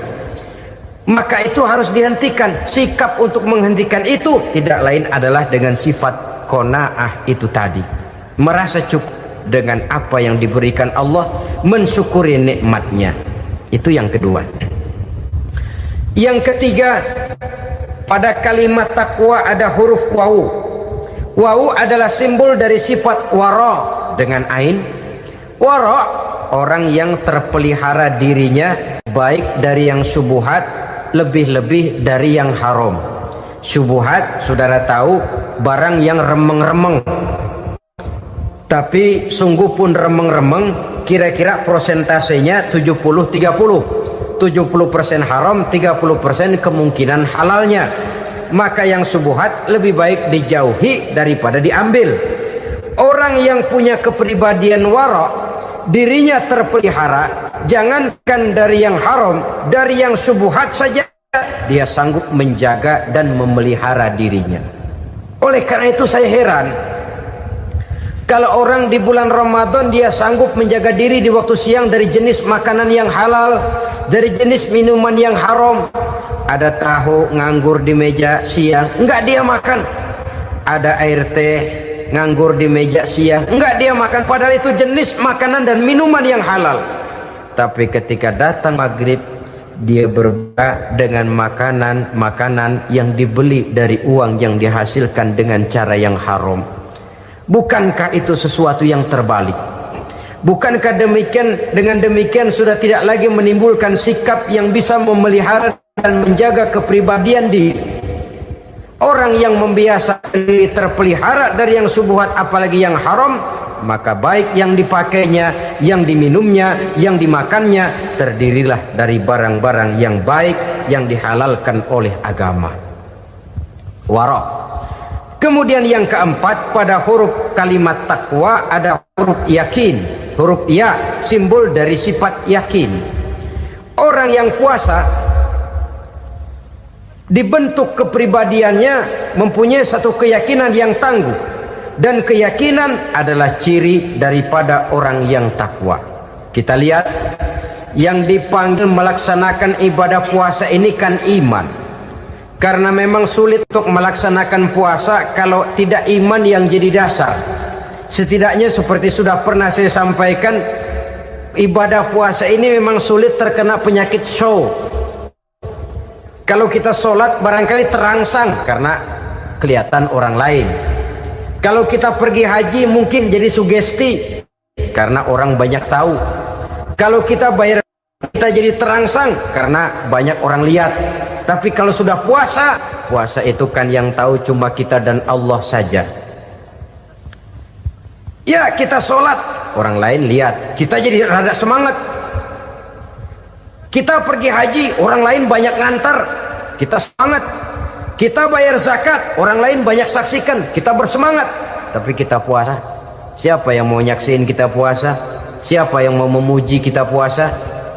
Maka itu harus dihentikan. Sikap untuk menghentikan itu tidak lain adalah dengan sifat qanaah itu tadi, merasa cukup dengan apa yang diberikan Allah, mensyukuri nikmatnya. Itu yang kedua. Yang ketiga, pada kalimat takwa ada huruf wawu. Wawu adalah simbol dari sifat wara dengan ain. Wara, orang yang terpelihara dirinya baik dari yang syubhat, lebih-lebih dari yang haram. Syubhat, saudara tahu, barang yang remeng-remeng. Tapi sungguh pun remeng-remeng, kira-kira prosentasenya 70-30. 70% haram, 30% kemungkinan halalnya. Maka yang syubhat lebih baik dijauhi daripada diambil. Orang yang punya kepribadian wara, dirinya terpelihara, jangankan dari yang haram, dari yang syubhat saja dia sanggup menjaga dan memelihara dirinya. Oleh karena itu saya heran kalau orang di bulan Ramadan dia sanggup menjaga diri di waktu siang dari jenis makanan yang halal, dari jenis minuman yang haram. Ada tahu nganggur di meja siang, enggak dia makan. Ada air teh nganggur di meja siang, enggak dia makan. Padahal itu jenis makanan dan minuman yang halal. Tapi ketika datang maghrib, dia berbuka dengan makanan yang dibeli dari uang yang dihasilkan dengan cara yang haram. Bukankah itu sesuatu yang terbalik? Bukankah dengan demikian sudah tidak lagi menimbulkan sikap yang bisa memelihara dan menjaga kepribadian diri? Orang yang membiasakan diri terpelihara dari yang syubhat apalagi yang haram, maka baik yang dipakainya, yang diminumnya, yang dimakannya terdirilah dari barang-barang yang baik yang dihalalkan oleh agama. Wara. Kemudian yang keempat, pada huruf kalimat takwa ada huruf yakin. Huruf ya simbol dari sifat yakin. Orang yang puasa dibentuk kepribadiannya mempunyai satu keyakinan yang tangguh, dan keyakinan adalah ciri daripada orang yang takwa. Kita lihat yang dipanggil melaksanakan ibadah puasa ini kan iman. Karena memang sulit untuk melaksanakan puasa kalau tidak iman yang jadi dasar. Setidaknya seperti sudah pernah saya sampaikan, ibadah puasa ini memang sulit terkena penyakit show. Kalau kita sholat barangkali terangsang karena kelihatan orang lain. Kalau kita pergi haji mungkin jadi sugesti karena orang banyak tahu. Kalau kita bayar kita jadi terangsang karena banyak orang lihat. Tapi kalau sudah puasa, puasa itu kan yang tahu cuma kita dan Allah saja. Ya, kita sholat, orang lain lihat, kita jadi rada semangat. Kita pergi haji, orang lain banyak ngantar, kita semangat. Kita bayar zakat, orang lain banyak saksikan, kita bersemangat. Tapi kita puasa, siapa yang mau nyaksiin kita puasa? Siapa yang mau memuji kita puasa?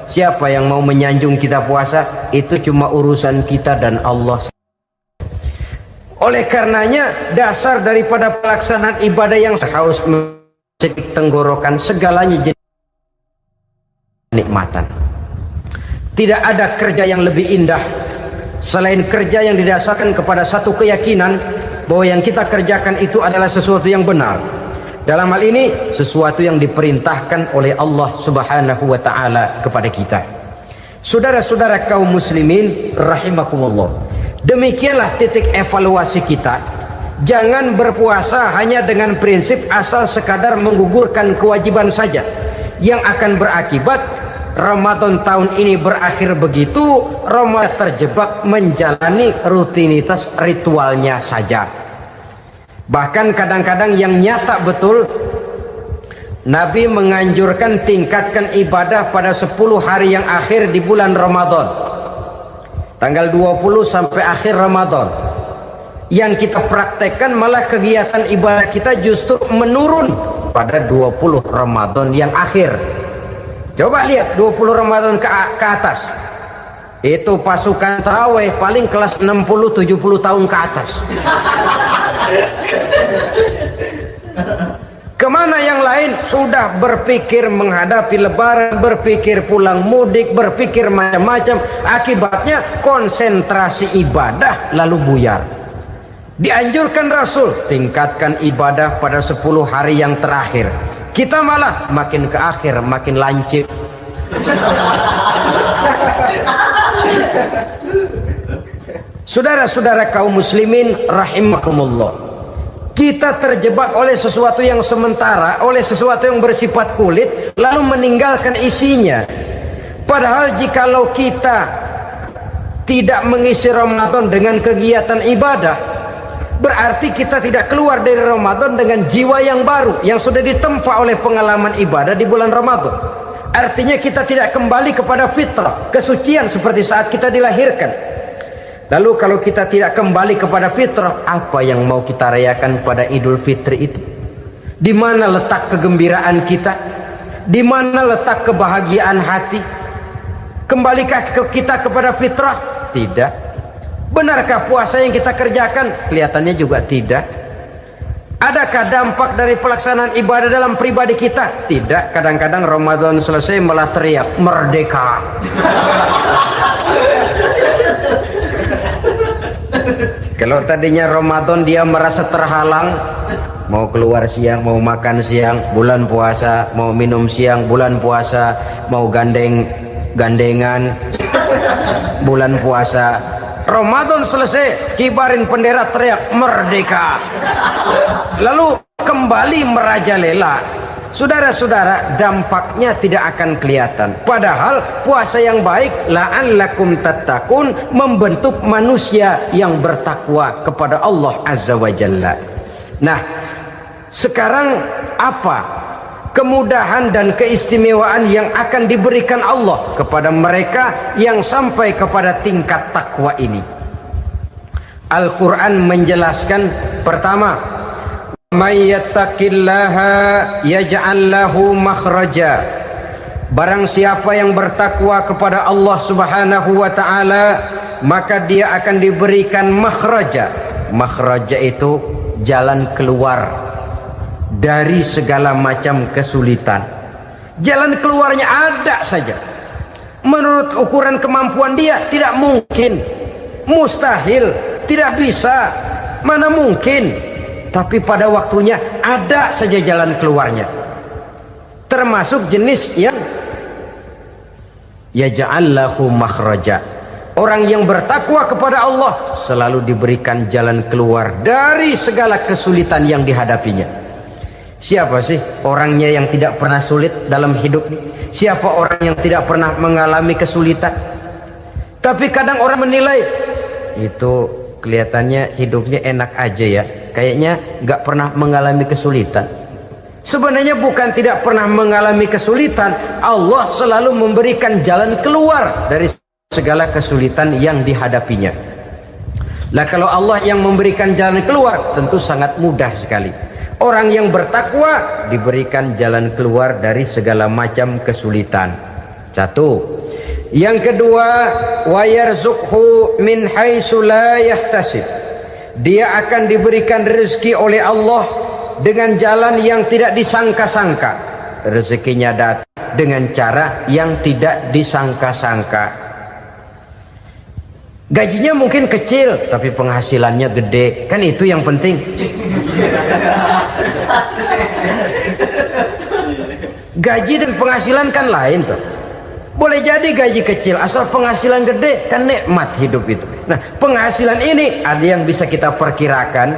Siapa yang mau menyanjung kita puasa? Itu cuma urusan kita dan Allah. Oleh karenanya, dasar daripada pelaksanaan ibadah yang harus mencegah tenggorokan segalanya jadi nikmatan. Tidak ada kerja yang lebih indah selain kerja yang didasarkan kepada satu keyakinan bahwa yang kita kerjakan itu adalah sesuatu yang benar. Dalam hal ini sesuatu yang diperintahkan oleh Allah Subhanahu wa taala kepada kita. Saudara-saudara kaum muslimin rahimakumullah. Demikianlah titik evaluasi kita. Jangan berpuasa hanya dengan prinsip asal sekadar menggugurkan kewajiban saja, yang akan berakibat Ramadan tahun ini berakhir begitu, Ramadan terjebak menjalani rutinitas ritualnya saja. Bahkan kadang-kadang yang nyata betul, Nabi menganjurkan tingkatkan ibadah pada 10 hari yang akhir di bulan Ramadan, tanggal 20 sampai akhir Ramadan. Yang kita praktekkan malah kegiatan ibadah kita justru menurun pada 20 Ramadan yang akhir. Coba lihat 20 Ramadan ke atas, itu pasukan tarawih paling kelas 60-70 tahun ke atas. Kemana yang lain? Sudah berpikir menghadapi lebaran, berpikir pulang mudik, berpikir macam-macam. Akibatnya konsentrasi ibadah lalu buyar. Dianjurkan Rasul tingkatkan ibadah pada 10 hari yang terakhir. Kita malah makin ke akhir makin lancip. Saudara-saudara kaum muslimin rahimakumullah, kita terjebak oleh sesuatu yang sementara, oleh sesuatu yang bersifat kulit, lalu meninggalkan isinya. Padahal jikalau kita tidak mengisi Ramadan dengan kegiatan ibadah, berarti kita tidak keluar dari Ramadan dengan jiwa yang baru yang sudah ditempa oleh pengalaman ibadah di bulan Ramadan. Artinya kita tidak kembali kepada fitrah, kesucian seperti saat kita dilahirkan. Lalu kalau kita tidak kembali kepada fitrah, apa yang mau kita rayakan pada Idul Fitri itu? Di mana letak kegembiraan kita? Di mana letak kebahagiaan hati? Kembalikah kita kepada fitrah? Tidak. Benarkah puasa yang kita kerjakan? Kelihatannya juga tidak. Adakah dampak dari pelaksanaan ibadah dalam pribadi kita? Tidak. Kadang-kadang Ramadan selesai malah teriak merdeka. Kalau tadinya Ramadan dia merasa terhalang, mau keluar siang, mau makan siang, bulan puasa, mau minum siang, bulan puasa, mau gandengan, bulan puasa. Ramadan selesai, kibarin bendera, teriak merdeka. Lalu kembali merajalela. Saudara-saudara, dampaknya tidak akan kelihatan. Padahal puasa yang baik, la'allakum tattaqun, membentuk manusia yang bertakwa kepada Allah Azza wa Jalla. Nah, sekarang apa kemudahan dan keistimewaan yang akan diberikan Allah kepada mereka yang sampai kepada tingkat takwa ini? Al-Quran menjelaskan, pertama, may yattaqillaha yaj'al lahu makhraja. Barang siapa yang bertakwa kepada Allah Subhanahu wa taala, maka dia akan diberikan makhraja. Makhraja itu jalan keluar dari segala macam kesulitan. Jalan keluarnya ada saja. menurut ukuran kemampuan dia, tidak mungkin, mustahil, tidak bisa, mana mungkin. Tapi pada waktunya ada saja jalan keluarnya. Termasuk jenis yang yaj'al lahu makhraja. Orang yang bertakwa kepada Allah selalu diberikan jalan keluar dari segala kesulitan yang dihadapinya. Siapa sih orangnya yang tidak pernah sulit dalam hidup? Siapa orang yang tidak pernah mengalami kesulitan? Tapi kadang orang menilai, itu kelihatannya hidupnya enak aja ya, kayaknya nggak pernah mengalami kesulitan. Sebenarnya bukan tidak pernah mengalami kesulitan, Allah selalu memberikan jalan keluar dari segala kesulitan yang dihadapinya. Lah kalau Allah yang memberikan jalan keluar, tentu sangat mudah sekali. Orang yang bertakwa diberikan jalan keluar dari segala macam kesulitan. Satu. Yang kedua, wa yarzuqhu min haitsu la yahtasib. Dia akan diberikan rezeki oleh Allah dengan jalan yang tidak disangka-sangka. Rezekinya datang dengan cara yang tidak disangka-sangka. Gajinya mungkin kecil, tapi penghasilannya gede. Kan itu yang penting. Gaji dan penghasilan kan lain tuh. Boleh jadi gaji kecil, asal penghasilan gede, kan nikmat hidup itu. Nah, penghasilan ini ada yang bisa kita perkirakan.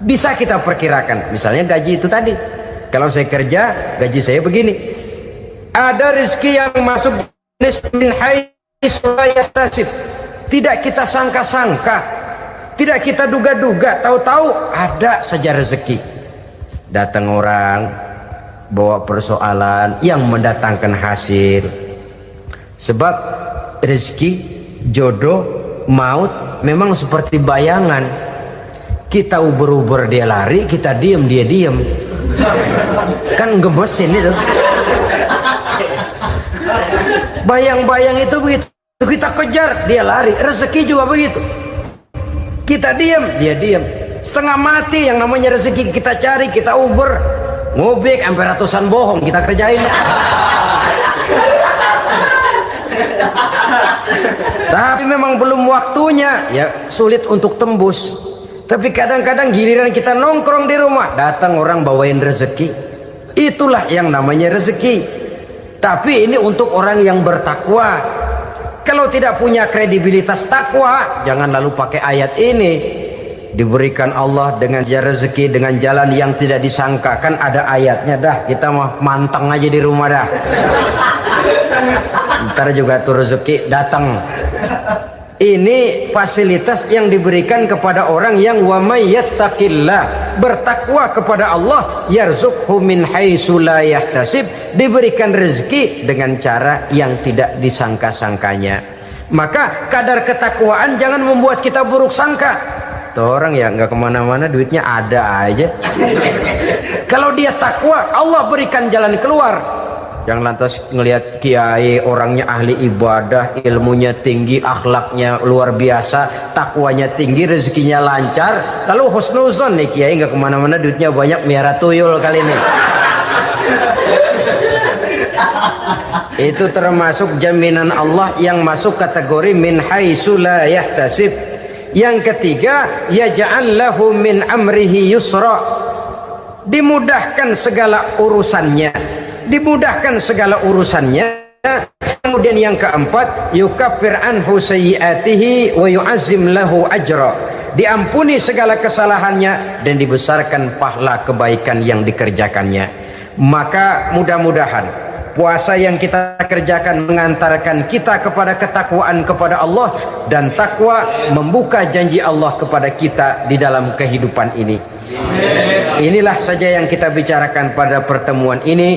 Bisa kita perkirakan. Misalnya gaji itu tadi. Kalau saya kerja, gaji saya begini. Ada rezeki yang masuk min haitsu la yahtasib. Tidak kita sangka-sangka, tidak kita duga-duga, tahu-tahu ada saja rezeki. Datang orang bawa persoalan yang mendatangkan hasil. Sebab rezeki, jodoh, maut memang seperti bayangan. Kita uber-uber dia lari, kita diem dia diem. Kan gemesin itu. Bayang-bayang itu begitu. Kita kejar, dia lari. Rezeki juga begitu. Kita diam, dia diam. Setengah mati yang namanya rezeki kita cari, kita uber, ngobek sampai ratusan bohong kita kerjain. Tapi memang belum waktunya, ya sulit untuk tembus. Tapi kadang-kadang giliran kita nongkrong di rumah, datang orang bawain rezeki. Itulah yang namanya rezeki. Tapi ini untuk orang yang bertakwa. Kalau tidak punya kredibilitas takwa, jangan lalu pakai ayat ini. Diberikan Allah dengan rezeki dengan jalan yang tidak disangka. Kan ada ayatnya dah. Kita mah manteng aja di rumah dah. Ntar juga tuh rezeki datang. Ini fasilitas yang diberikan kepada orang yang wa may yattaqillah, bertakwa kepada Allah, yarzuqhu min haitsu la yahtasib, diberikan rezeki dengan cara yang tidak disangka-sangkanya. Maka kadar ketakwaan jangan membuat kita buruk sangka. Tuh orang ya nggak kemana-mana, duitnya ada aja. Kalau dia takwa, Allah berikan jalan keluar. Yang lantas ngelihat kiai orangnya ahli ibadah, ilmunya tinggi, akhlaknya luar biasa, takwanya tinggi, rezekinya lancar, lalu husnuzon nih kiai nggak kemana-mana, duitnya banyak, miara tuyul kali ini. Itu termasuk jaminan Allah yang masuk kategori min haitsu la yahtasib. Yang ketiga, yaj'al lahu min amrihi yusra, dimudahkan segala urusannya. Dimudahkan segala urusannya. Kemudian yang keempat, yukaffir anhu sayyiatihi wa yu'azzim lahu ajra, diampuni segala kesalahannya dan dibesarkan pahala kebaikan yang dikerjakannya. Maka mudah-mudahan puasa yang kita kerjakan mengantarkan kita kepada ketakwaan kepada Allah, dan takwa membuka janji Allah kepada kita di dalam kehidupan ini. Inilah saja yang kita bicarakan pada pertemuan ini.